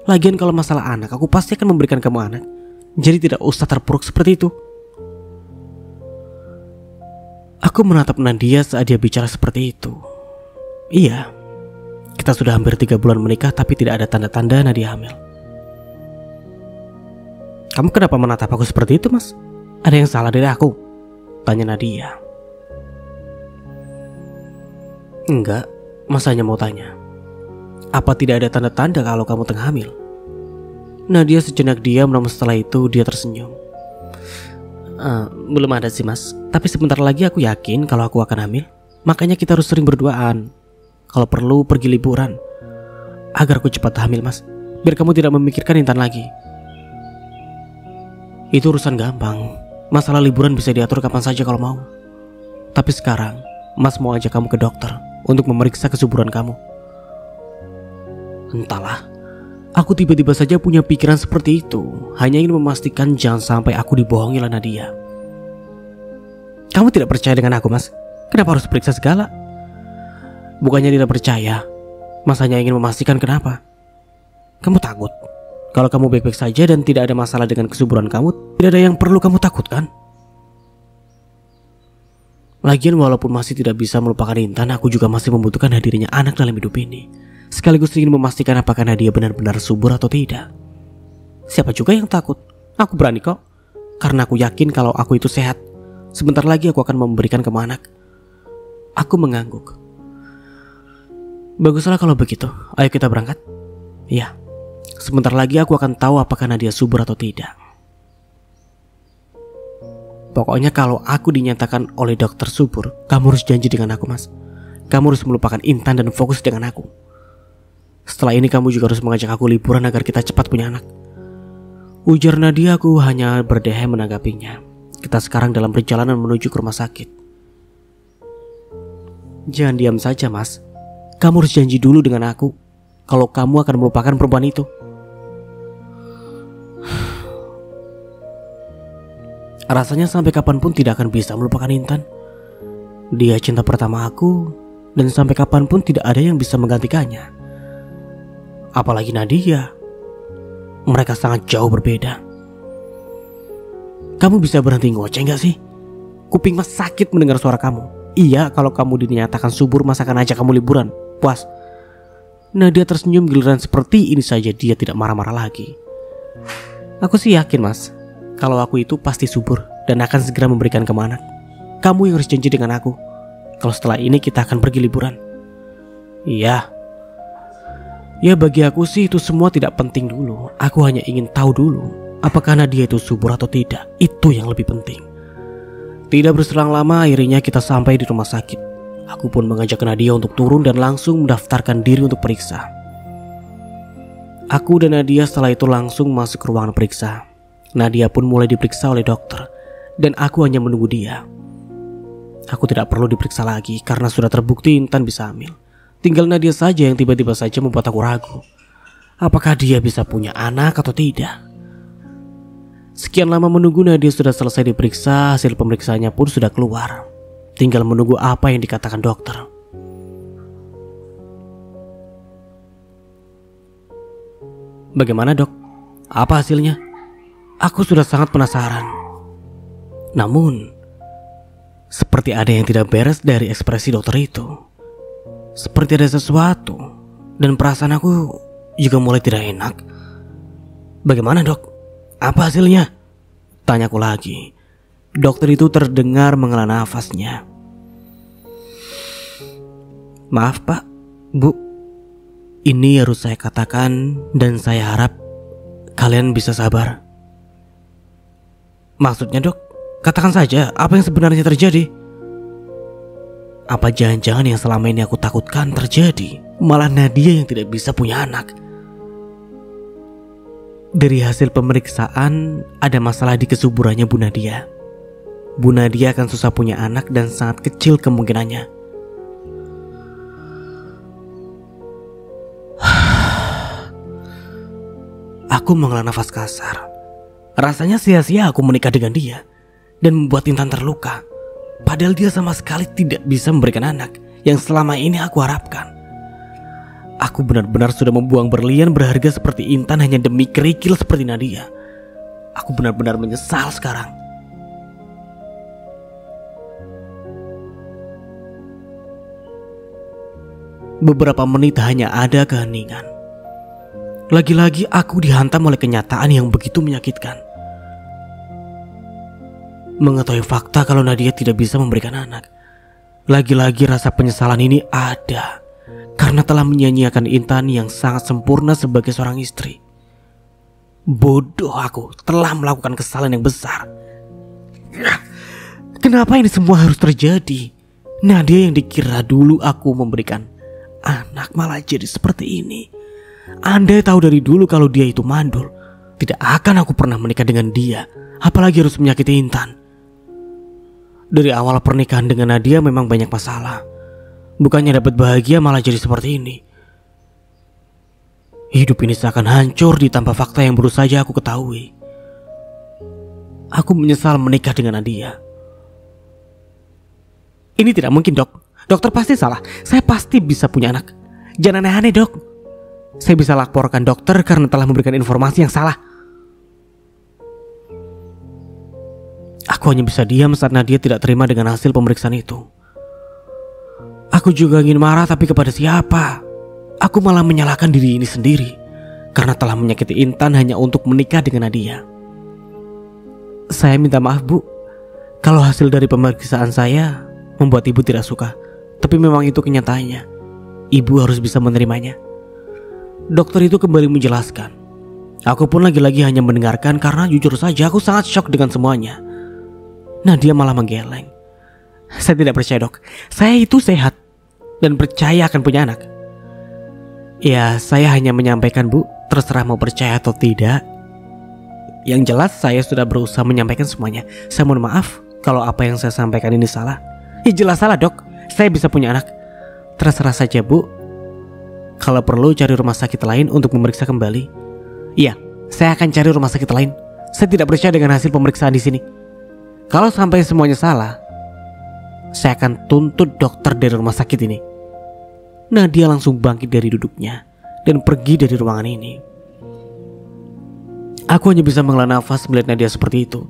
Lagian kalau masalah anak, aku pasti akan memberikan kamu anak. Jadi tidak usah terpuruk seperti itu. Aku menatap Nadia saat dia bicara seperti itu. Iya, kita sudah hampir 3 bulan menikah tapi tidak ada tanda-tanda Nadia hamil. Kamu kenapa menatap aku seperti itu, Mas? Ada yang salah dari aku? Tanya Nadia. Enggak, Mas hanya mau tanya. Apa tidak ada tanda-tanda kalau kamu tengah hamil? Nadia sejenak diam, namun setelah itu dia tersenyum. Belum ada sih Mas, tapi sebentar lagi aku yakin kalau aku akan hamil. Makanya kita harus sering berduaan. Kalau perlu pergi liburan, agar aku cepat hamil Mas. Biar kamu tidak memikirkan Intan lagi. Itu urusan gampang. Masalah liburan bisa diatur kapan saja kalau mau. Tapi sekarang Mas mau ajak kamu ke dokter untuk memeriksa kesuburan kamu. Entahlah, aku tiba-tiba saja punya pikiran seperti itu. Hanya ingin memastikan jangan sampai aku dibohongi oleh Nadia. Kamu tidak percaya dengan aku Mas? Kenapa harus periksa segala? Bukannya tidak percaya, Mas hanya ingin memastikan kenapa. Kamu takut kalau kamu baik-baik saja dan tidak ada masalah dengan kesuburan kamu, tidak ada yang perlu kamu takutkan. Lagian walaupun masih tidak bisa melupakan Intan, aku juga masih membutuhkan hadirnya anak dalam hidup ini. Sekaligus ingin memastikan apakah Nadia benar-benar subur atau tidak. Siapa juga yang takut? Aku berani kok. Karena aku yakin kalau aku itu sehat. Sebentar lagi aku akan memberikan kamu anak. Aku mengangguk. Baguslah kalau begitu. Ayo kita berangkat. Ya. Sebentar lagi aku akan tahu apakah Nadia subur atau tidak. Pokoknya kalau aku dinyatakan oleh dokter subur, kamu harus janji dengan aku Mas. Kamu harus melupakan Intan dan fokus dengan aku. Setelah ini kamu juga harus mengajak aku liburan agar kita cepat punya anak. Ujar Nadia. Aku hanya berdehek menanggapinya. Kita sekarang dalam perjalanan menuju ke rumah sakit. Jangan diam saja, Mas. Kamu harus janji dulu dengan aku kalau kamu akan melupakan perempuan itu. Rasanya sampai kapanpun tidak akan bisa melupakan Intan. Dia cinta pertama aku, dan sampai kapanpun tidak ada yang bisa menggantikannya. Apalagi Nadia. Mereka sangat jauh berbeda. Kamu bisa berhenti ngoceh gak sih? Kuping Mas sakit mendengar suara kamu. Iya, kalau kamu dinyatakan subur, Mas akan ajak kamu liburan. Puas. Nadia tersenyum. Giliran seperti ini saja dia tidak marah-marah lagi. Aku sih yakin, Mas, kalau aku itu pasti subur dan akan segera memberikan kamu anak. Kamu yang harus janji dengan aku kalau setelah ini kita akan pergi liburan. Iya. Ya, bagi aku sih itu semua tidak penting dulu. Aku hanya ingin tahu dulu apakah Nadia itu subur atau tidak. Itu yang lebih penting. Tidak berselang lama akhirnya kita sampai di rumah sakit. Aku pun mengajak Nadia untuk turun dan langsung mendaftarkan diri untuk periksa. Aku dan Nadia setelah itu langsung masuk ke ruangan periksa. Nadia pun mulai diperiksa oleh dokter, dan aku hanya menunggu dia. Aku tidak perlu diperiksa lagi karena sudah terbukti Intan bisa hamil. Tinggal Nadia saja yang tiba-tiba saja membuat aku ragu. Apakah dia bisa punya anak atau tidak? Sekian lama menunggu, Nadia sudah selesai diperiksa. Hasil pemeriksaannya pun sudah keluar. Tinggal menunggu apa yang dikatakan dokter. Bagaimana, Dok? Apa hasilnya? Aku sudah sangat penasaran. Namun, seperti ada yang tidak beres dari ekspresi dokter itu. Seperti ada sesuatu, dan perasaan aku juga mulai tidak enak. Bagaimana, Dok? Apa hasilnya? Tanyaku lagi. Dokter itu terdengar menghela nafasnya. Maaf, Pak, Bu. Ini harus saya katakan dan saya harap kalian bisa sabar. Maksudnya, Dok? Katakan saja apa yang sebenarnya terjadi. Apa jangan-jangan yang selama ini aku takutkan terjadi? Malah Nadia yang tidak bisa punya anak. Dari hasil pemeriksaan ada masalah di kesuburannya Bu Nadia. Bu Nadia akan susah punya anak dan sangat kecil kemungkinannya. Aku menghela nafas kasar. Rasanya sia-sia aku menikah dengan dia dan membuat Intan terluka. Padahal dia sama sekali tidak bisa memberikan anak yang selama ini aku harapkan. Aku benar-benar sudah membuang berlian berharga seperti Intan hanya demi kerikil seperti Nadia. Aku benar-benar menyesal sekarang. Beberapa menit hanya ada keheningan. Lagi-lagi aku dihantam oleh kenyataan yang begitu menyakitkan. Mengetahui fakta kalau Nadia tidak bisa memberikan anak. Lagi-lagi rasa penyesalan ini ada karena telah menyanyiakan Intan yang sangat sempurna sebagai seorang istri. Bodoh, aku telah melakukan kesalahan yang besar. Kenapa ini semua harus terjadi? Nadia yang dikira dulu aku memberikan anak malah jadi seperti ini. Andai tahu dari dulu kalau dia itu mandul, tidak akan aku pernah menikah dengan dia. Apalagi harus menyakiti Intan. Dari awal pernikahan dengan Nadia memang banyak masalah. Bukannya dapat bahagia malah jadi seperti ini. Hidup ini seakan hancur ditambah fakta yang baru saja aku ketahui. Aku menyesal menikah dengan Nadia. Ini tidak mungkin, Dok. Dokter pasti salah. Saya pasti bisa punya anak. Jangan aneh-aneh, Dok. Saya bisa laporkan dokter karena telah memberikan informasi yang salah. Aku hanya bisa diam saat Nadia tidak terima dengan hasil pemeriksaan itu. Aku juga ingin marah, tapi kepada siapa? Aku malah menyalahkan diri ini sendiri karena telah menyakiti Intan hanya untuk menikah dengan Nadia. Saya minta maaf, Bu, kalau hasil dari pemeriksaan saya membuat Ibu tidak suka. Tapi memang itu kenyataannya. Ibu harus bisa menerimanya. Dokter itu kembali menjelaskan. Aku pun lagi-lagi hanya mendengarkan karena jujur saja aku sangat shock dengan semuanya. Nadia malah menggeleng. Saya tidak percaya, Dok. Saya itu sehat dan percaya akan punya anak. Ya, saya hanya menyampaikan, Bu. Terserah mau percaya atau tidak. Yang jelas saya sudah berusaha menyampaikan semuanya. Saya mohon maaf kalau apa yang saya sampaikan ini salah. Ya jelas salah, Dok. Saya bisa punya anak. Terserah saja, Bu. Kalau perlu cari rumah sakit lain untuk memeriksa kembali. Iya, saya akan cari rumah sakit lain. Saya tidak percaya dengan hasil pemeriksaan di sini. Kalau sampai semuanya salah, saya akan tuntut dokter dari rumah sakit ini. Nadia langsung bangkit dari duduknya dan pergi dari ruangan ini. Aku hanya bisa menghela nafas melihat Nadia seperti itu.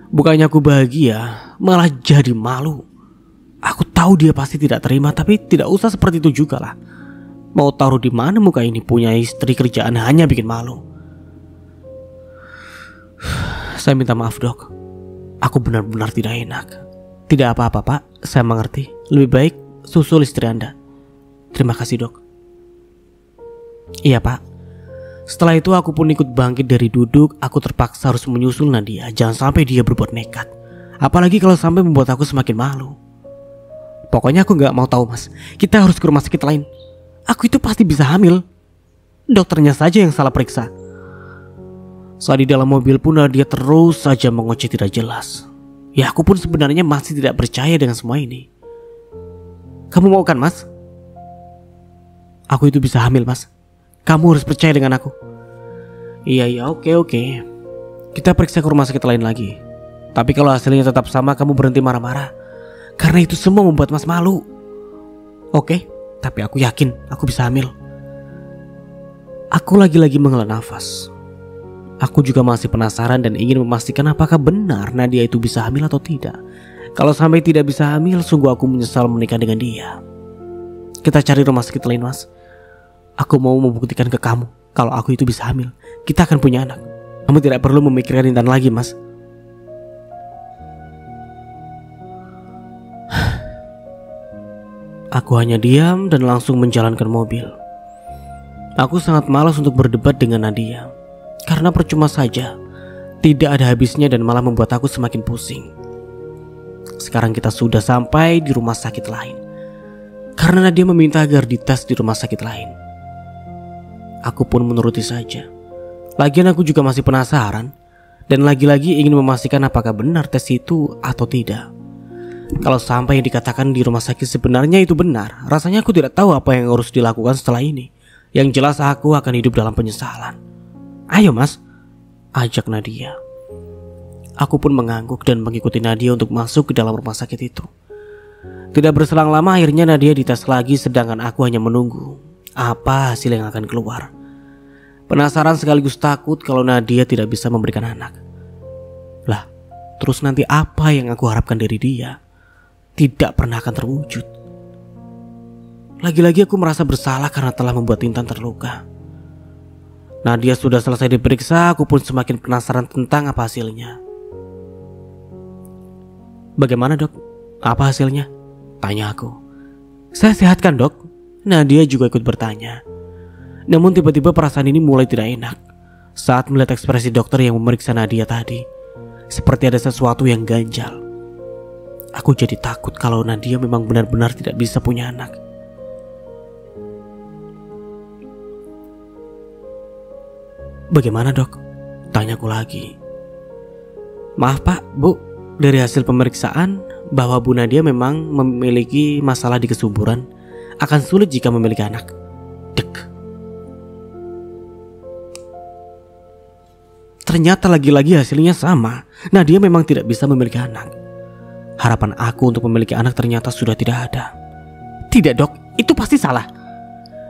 Bukannya aku bahagia, malah jadi malu. Aku tahu dia pasti tidak terima, tapi tidak usah seperti itu juga lah. Mau taruh di mana muka ini, punya istri, kerjaan hanya bikin malu. Saya minta maaf, Dok. Aku benar-benar tidak enak. Tidak apa-apa, Pak. Saya mengerti. Lebih baik susul istri Anda. Terima kasih, Dok. Iya, Pak. Setelah itu aku pun ikut bangkit dari duduk. Aku terpaksa harus menyusul Nadia. Jangan sampai dia berbuat nekat. Apalagi kalau sampai membuat aku semakin malu. Pokoknya aku gak mau tahu, Mas. Kita harus ke rumah sakit lain. Aku itu pasti bisa hamil. Dokternya saja yang salah periksa. Saat di dalam mobil pun Nadia terus saja mengoceh tidak jelas. Ya aku pun sebenarnya masih tidak percaya dengan semua ini. Kamu mau kan, Mas? Aku itu bisa hamil, Mas. Kamu harus percaya dengan aku. Iya, oke. Kita periksa ke rumah sakit lain lagi. Tapi kalau hasilnya tetap sama, kamu berhenti marah-marah. Karena itu semua membuat Mas malu. Oke, tapi aku yakin aku bisa hamil. Aku lagi-lagi menghela nafas. Aku juga masih penasaran dan ingin memastikan apakah benar Nadia itu bisa hamil atau tidak. Kalau sampai tidak bisa hamil, sungguh aku menyesal menikah dengan dia. Kita cari rumah sakit lain, Mas. Aku mau membuktikan ke kamu kalau aku itu bisa hamil. Kita akan punya anak. Kamu tidak perlu memikirkan Intan lagi, Mas. Aku hanya diam dan langsung menjalankan mobil. Aku sangat malas untuk berdebat dengan Nadia. Karena percuma saja. Tidak ada habisnya dan malah membuat aku semakin pusing. Sekarang kita sudah sampai di rumah sakit lain. Karena Nadia meminta agar dites di rumah sakit lain. Aku pun menuruti saja. Lagian aku juga masih penasaran. Dan lagi-lagi ingin memastikan apakah benar tes itu atau tidak. Kalau sampai yang dikatakan di rumah sakit sebenarnya itu benar, rasanya aku tidak tahu apa yang harus dilakukan setelah ini. Yang jelas aku akan hidup dalam penyesalan. Ayo, Mas, ajak Nadia. Aku pun mengangguk dan mengikuti Nadia untuk masuk ke dalam rumah sakit itu. Tidak berselang lama akhirnya Nadia dites lagi, sedangkan aku hanya menunggu apa hasil yang akan keluar. Penasaran sekaligus takut kalau Nadia tidak bisa memberikan anak. Lah, terus nanti apa yang aku harapkan dari dia tidak pernah akan terwujud. Lagi-lagi aku merasa bersalah karena telah membuat Intan terluka. Nadia sudah selesai diperiksa, aku pun semakin penasaran tentang apa hasilnya. Bagaimana, Dok? Apa hasilnya? Tanya aku. Saya sehat kan, Dok? Nadia juga ikut bertanya. Namun tiba-tiba perasaan ini mulai tidak enak saat melihat ekspresi dokter yang memeriksa Nadia tadi. Seperti ada sesuatu yang ganjal. Aku jadi takut kalau Nadia memang benar-benar tidak bisa punya anak. Bagaimana, Dok? Tanyaku lagi. Maaf, Pak, Bu. Dari hasil pemeriksaan bahwa Bu Nadia memang memiliki masalah di kesuburan. Akan sulit jika memiliki anak. Dek. Ternyata lagi-lagi hasilnya sama. Nadia memang tidak bisa memiliki anak. Harapan aku untuk memiliki anak ternyata sudah tidak ada. Tidak, Dok, itu pasti salah.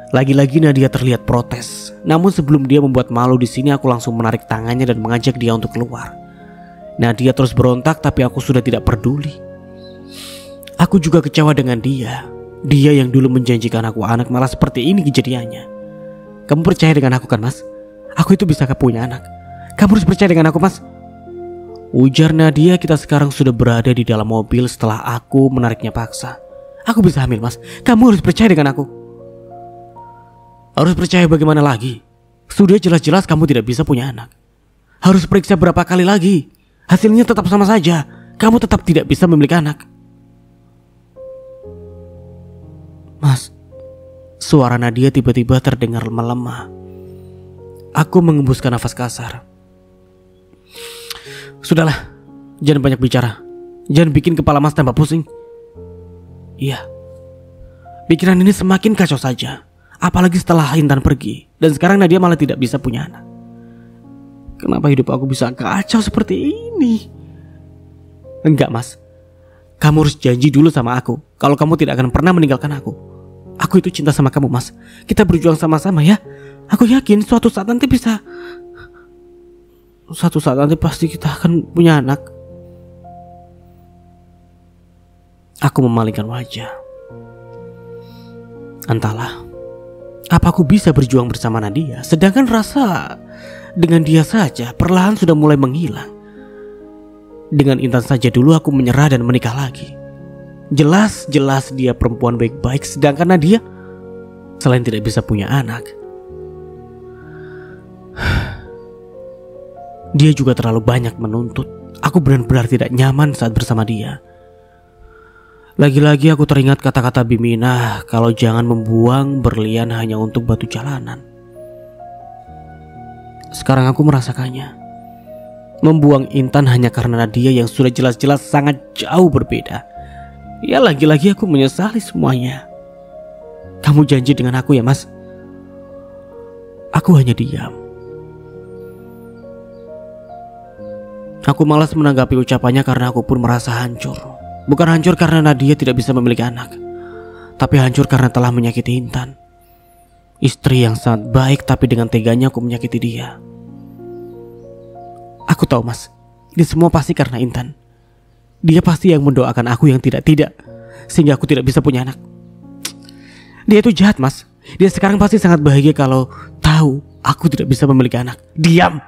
Lagi-lagi Nadia terlihat protes. Namun sebelum dia membuat malu di sini, aku langsung menarik tangannya dan mengajak dia untuk keluar. Nadia terus berontak, tapi aku sudah tidak peduli. Aku juga kecewa dengan dia. Dia yang dulu menjanjikan aku anak malah seperti ini kejadiannya. Kamu percaya dengan aku kan, Mas? Aku itu bisa punya anak. Kamu harus percaya dengan aku, Mas. Ujar Nadia. Kita sekarang sudah berada di dalam mobil setelah aku menariknya paksa. Aku bisa hamil, Mas. Kamu harus percaya dengan aku. Harus percaya bagaimana lagi? Sudah jelas-jelas kamu tidak bisa punya anak. Harus periksa berapa kali lagi? Hasilnya tetap sama saja. Kamu tetap tidak bisa memiliki anak. Mas, Suara Nadia tiba-tiba terdengar melemah. Aku mengembuskan nafas kasar. Sudahlah, jangan banyak bicara. Jangan bikin kepala Mas tambah pusing. Iya, pikiran ini semakin kacau saja. Apalagi setelah Intan pergi. Dan sekarang Nadia malah tidak bisa punya anak. Kenapa hidup aku bisa kacau seperti ini? Enggak Mas, kamu harus janji dulu sama aku kalau kamu tidak akan pernah meninggalkan aku. Aku itu cinta sama kamu Mas. Kita berjuang sama-sama ya. Aku yakin suatu saat nanti pasti kita akan punya anak. Aku memalingkan wajah. Entahlah, apa aku bisa berjuang bersama Nadia, sedangkan rasa dengan dia saja perlahan sudah mulai menghilang. Dengan Intan saja dulu aku menyerah dan menikah lagi. Jelas-jelas dia perempuan baik-baik, sedangkan Nadia selain tidak bisa punya anak, dia juga terlalu banyak menuntut. Aku benar-benar tidak nyaman saat bersama dia. Lagi-lagi aku teringat kata-kata Biminah kalau jangan membuang berlian hanya untuk batu jalanan. Sekarang aku merasakannya. Membuang Intan hanya karena Nadia yang sudah jelas-jelas sangat jauh berbeda. Ya lagi-lagi aku menyesali semuanya. Kamu janji dengan aku ya Mas? Aku hanya diam. Aku malas menanggapi ucapannya karena aku pun merasa hancur. Bukan hancur karena Nadia tidak bisa memiliki anak, tapi hancur karena telah menyakiti Intan. Istri yang sangat baik, tapi dengan teganya aku menyakiti dia. Aku tahu Mas, ini semua pasti karena Intan. Dia pasti yang mendoakan aku yang tidak, sehingga aku tidak bisa punya anak. Dia itu jahat Mas. Dia sekarang pasti sangat bahagia kalau tahu aku tidak bisa memiliki anak. Diam!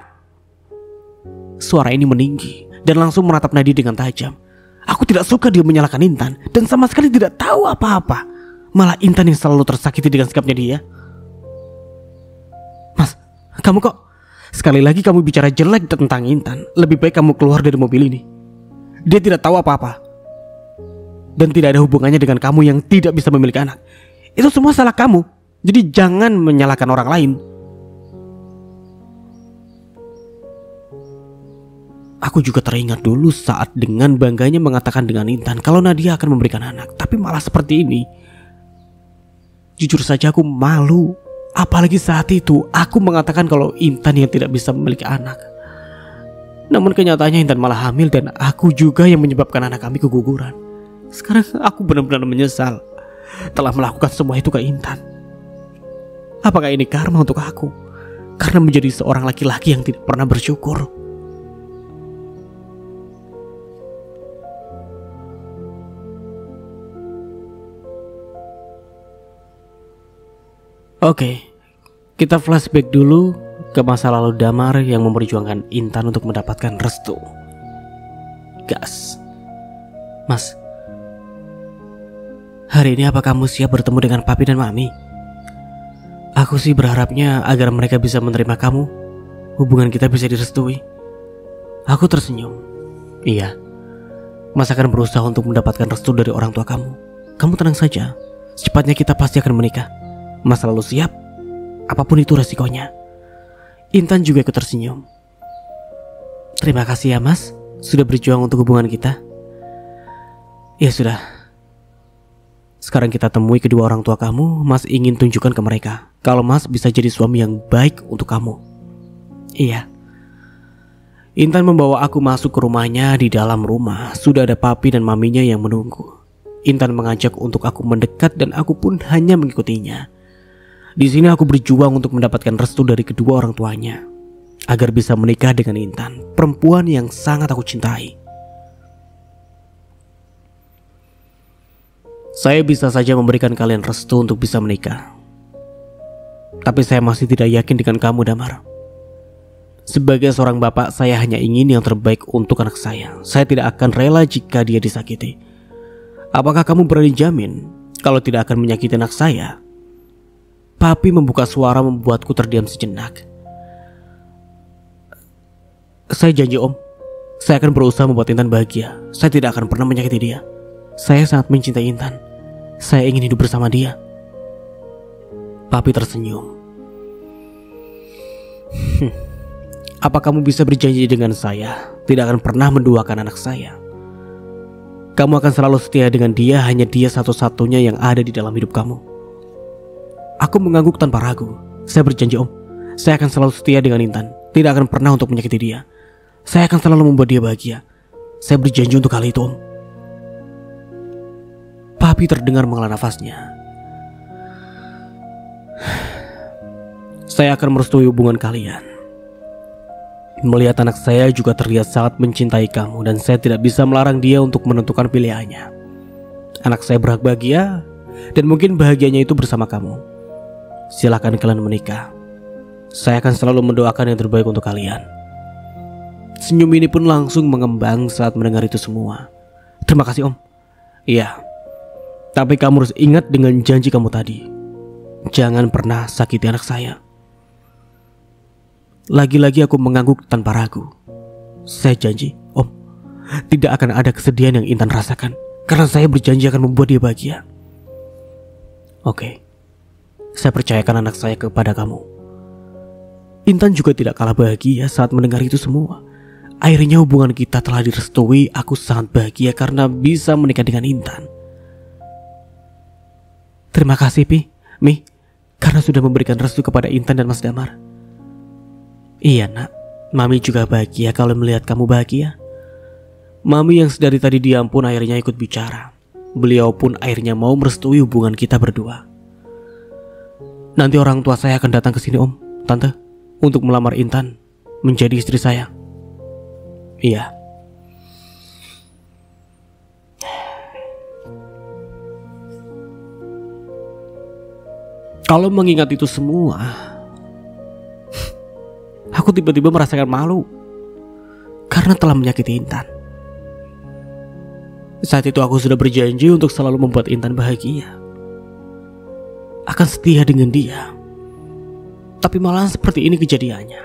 Suara ini meninggi dan langsung menatap Nadia dengan tajam. Aku tidak suka dia menyalahkan Intan dan sama sekali tidak tahu apa-apa. Malah Intan yang selalu tersakiti dengan sikapnya dia. Mas, kamu kok sekali lagi kamu bicara jelek tentang Intan. Lebih baik kamu keluar dari mobil ini. Dia tidak tahu apa-apa dan tidak ada hubungannya dengan kamu yang tidak bisa memiliki anak. Itu semua salah kamu. Jadi jangan menyalahkan orang lain. Aku juga teringat dulu saat dengan bangganya mengatakan dengan Intan kalau Nadia akan memberikan anak. Tapi malah seperti ini. Jujur saja aku malu. Apalagi saat itu aku mengatakan kalau Intan yang tidak bisa memiliki anak. Namun kenyataannya Intan malah hamil dan aku juga yang menyebabkan anak kami keguguran. Sekarang aku benar-benar menyesal telah melakukan semua itu ke Intan. Apakah ini karma untuk aku? Karena menjadi seorang laki-laki yang tidak pernah bersyukur. Oke, kita flashback dulu ke masa lalu Damar yang memperjuangkan Intan untuk mendapatkan restu. Gas. Mas, hari ini apa kamu siap bertemu dengan papi dan mami? Aku sih berharapnya agar mereka bisa menerima kamu. Hubungan kita bisa direstui. Aku tersenyum. Iya, Mas akan berusaha untuk mendapatkan restu dari orang tua kamu. Kamu tenang saja, secepatnya kita pasti akan menikah. Mas selalu siap, apapun itu resikonya. Intan juga ikut tersenyum. Terima kasih ya Mas, sudah berjuang untuk hubungan kita. Ya sudah, sekarang kita temui kedua orang tua kamu. Mas ingin tunjukkan ke mereka kalau Mas bisa jadi suami yang baik untuk kamu. Iya. Intan membawa aku masuk ke rumahnya. Di dalam rumah sudah ada papi dan maminya yang menunggu. Intan mengajak untuk aku mendekat dan aku pun hanya mengikutinya. Di sini aku berjuang untuk mendapatkan restu dari kedua orang tuanya agar bisa menikah dengan Intan, perempuan yang sangat aku cintai. Saya bisa saja memberikan kalian restu untuk bisa menikah, tapi saya masih tidak yakin dengan kamu, Damar. Sebagai seorang bapak, saya hanya ingin yang terbaik untuk anak saya. Saya tidak akan rela jika dia disakiti. Apakah kamu berani jamin kalau tidak akan menyakiti anak saya? Papi membuka suara membuatku terdiam sejenak. Saya janji Om, saya akan berusaha membuat Intan bahagia. Saya tidak akan pernah menyakiti dia. Saya sangat mencintai Intan. Saya ingin hidup bersama dia. Papi tersenyum. Apa kamu bisa berjanji dengan saya tidak akan pernah menduakan anak saya? Kamu akan selalu setia dengan dia, hanya dia satu-satunya yang ada di dalam hidup kamu. Aku mengangguk tanpa ragu. Saya berjanji Om, saya akan selalu setia dengan Intan, tidak akan pernah untuk menyakiti dia. Saya akan selalu membuat dia bahagia. Saya berjanji untuk hal itu Om. Papi terdengar menghela nafasnya. Saya akan merestui hubungan kalian. Melihat anak saya juga terlihat sangat mencintai kamu, dan saya tidak bisa melarang dia untuk menentukan pilihannya. Anak saya berhak bahagia, dan mungkin bahagianya itu bersama kamu. Silakan kalian menikah. Saya akan selalu mendoakan yang terbaik untuk kalian. Senyum ini pun langsung mengembang saat mendengar itu semua. Terima kasih Om. Iya, tapi kamu harus ingat dengan janji kamu tadi. Jangan pernah sakiti anak saya. Lagi-lagi aku mengangguk tanpa ragu. Saya janji, Om, tidak akan ada kesedihan yang Intan rasakan, karena saya berjanji akan membuat dia bahagia. Oke, saya percayakan anak saya kepada kamu. Intan juga tidak kalah bahagia saat mendengar itu semua. Akhirnya hubungan kita telah direstui. Aku sangat bahagia karena bisa menikah dengan Intan. Terima kasih Mi, karena sudah memberikan restu kepada Intan dan Mas Damar. Iya nak, Mami juga bahagia kalau melihat kamu bahagia. Mami yang sedari tadi diam pun akhirnya ikut bicara. Beliau pun akhirnya mau merestui hubungan kita berdua. Nanti orang tua saya akan datang ke sini Om, Tante, untuk melamar Intan menjadi istri saya. Iya. Kalau mengingat itu semua, aku tiba-tiba merasakan malu karena telah menyakiti Intan. Saat itu aku sudah berjanji untuk selalu membuat Intan bahagia, akan setia dengan dia. Tapi malah seperti ini kejadiannya.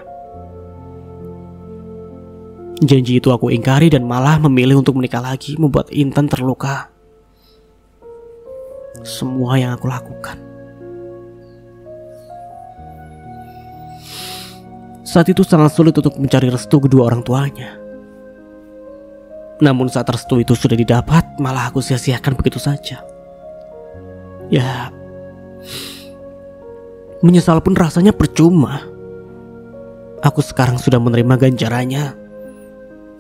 Janji itu aku ingkari dan malah memilih untuk menikah lagi, membuat Intan terluka. Semua yang aku lakukan. Saat itu sangat sulit untuk mencari restu kedua orang tuanya. Namun saat restu itu sudah didapat, malah aku sia-siakan begitu saja. Ya, menyesal pun rasanya percuma. Aku sekarang sudah menerima ganjarannya.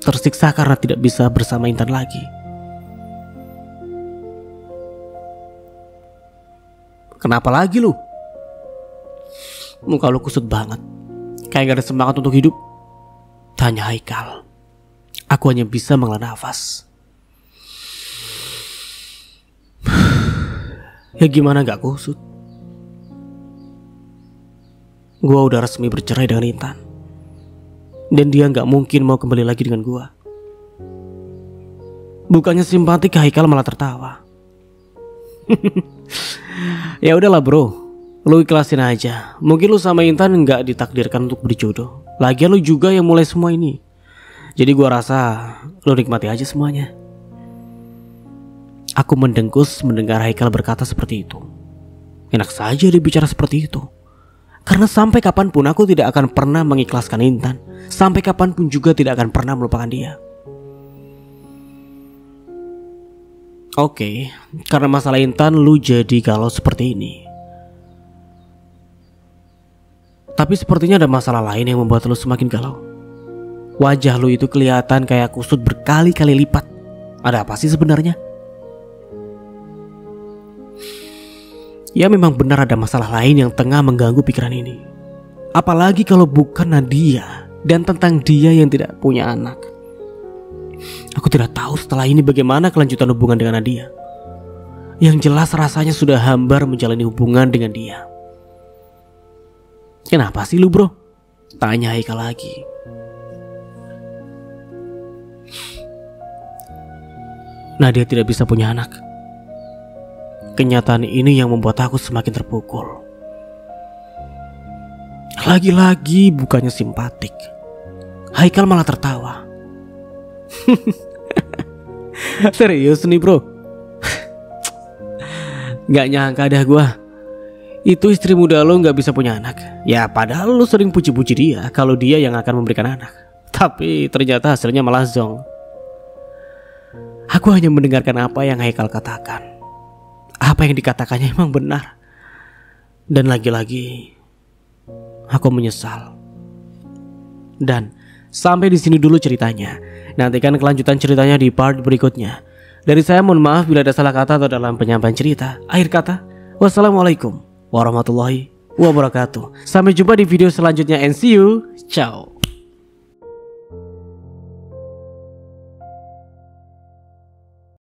Tersiksa karena tidak bisa bersama Intan lagi. Kenapa lagi lu? Muka lu kusut banget, kayak gak ada semangat untuk hidup. Tanya Haikal. Aku hanya bisa menghela nafas. Ya gimana gak kusut? Gua udah resmi bercerai dengan Intan, dan dia gak mungkin mau kembali lagi dengan gua. Bukannya simpatik, Haikal malah tertawa. Ya udahlah bro, lu ikhlasin aja. Mungkin lu sama Intan gak ditakdirkan untuk berjodoh. Lagian lu juga yang mulai semua ini. Jadi gua rasa lu nikmati aja semuanya. Aku mendengkus mendengar Haikal berkata seperti itu. Enak saja dia bicara seperti itu. Karena sampai kapanpun aku tidak akan pernah mengikhlaskan Intan. Sampai kapanpun juga tidak akan pernah melupakan dia. Oke, karena masalah Intan lu jadi galau seperti ini. Tapi sepertinya ada masalah lain yang membuat lu semakin galau. Wajah lu itu kelihatan kayak kusut berkali-kali lipat. Ada apa sih sebenarnya? Ya memang benar ada masalah lain yang tengah mengganggu pikiran ini. Apalagi kalau bukan Nadia, dan tentang dia yang tidak punya anak. Aku tidak tahu setelah ini bagaimana kelanjutan hubungan dengan Nadia. Yang jelas rasanya sudah hambar menjalani hubungan dengan dia. Kenapa sih lu bro? Tanya Haikal lagi. Nadia tidak bisa punya anak. Kenyataan ini yang membuat aku semakin terpukul. Lagi-lagi bukannya simpatik, Haikal malah tertawa. Serius nih bro? Gak nyangka dah gua. Itu istri muda lo gak bisa punya anak. Ya padahal lo sering puji-puji dia kalau dia yang akan memberikan anak. Tapi ternyata hasilnya malah zong. Aku hanya mendengarkan apa yang Haikal katakan. Apa yang dikatakannya emang benar. Dan lagi-lagi aku menyesal. Dan sampai di sini dulu ceritanya. Nantikan kelanjutan ceritanya di part berikutnya. Dari saya mohon maaf bila ada salah kata atau dalam penyampaian cerita. Akhir kata, wassalamualaikum warahmatullahi wabarakatuh. Sampai jumpa di video selanjutnya and see you. Ciao.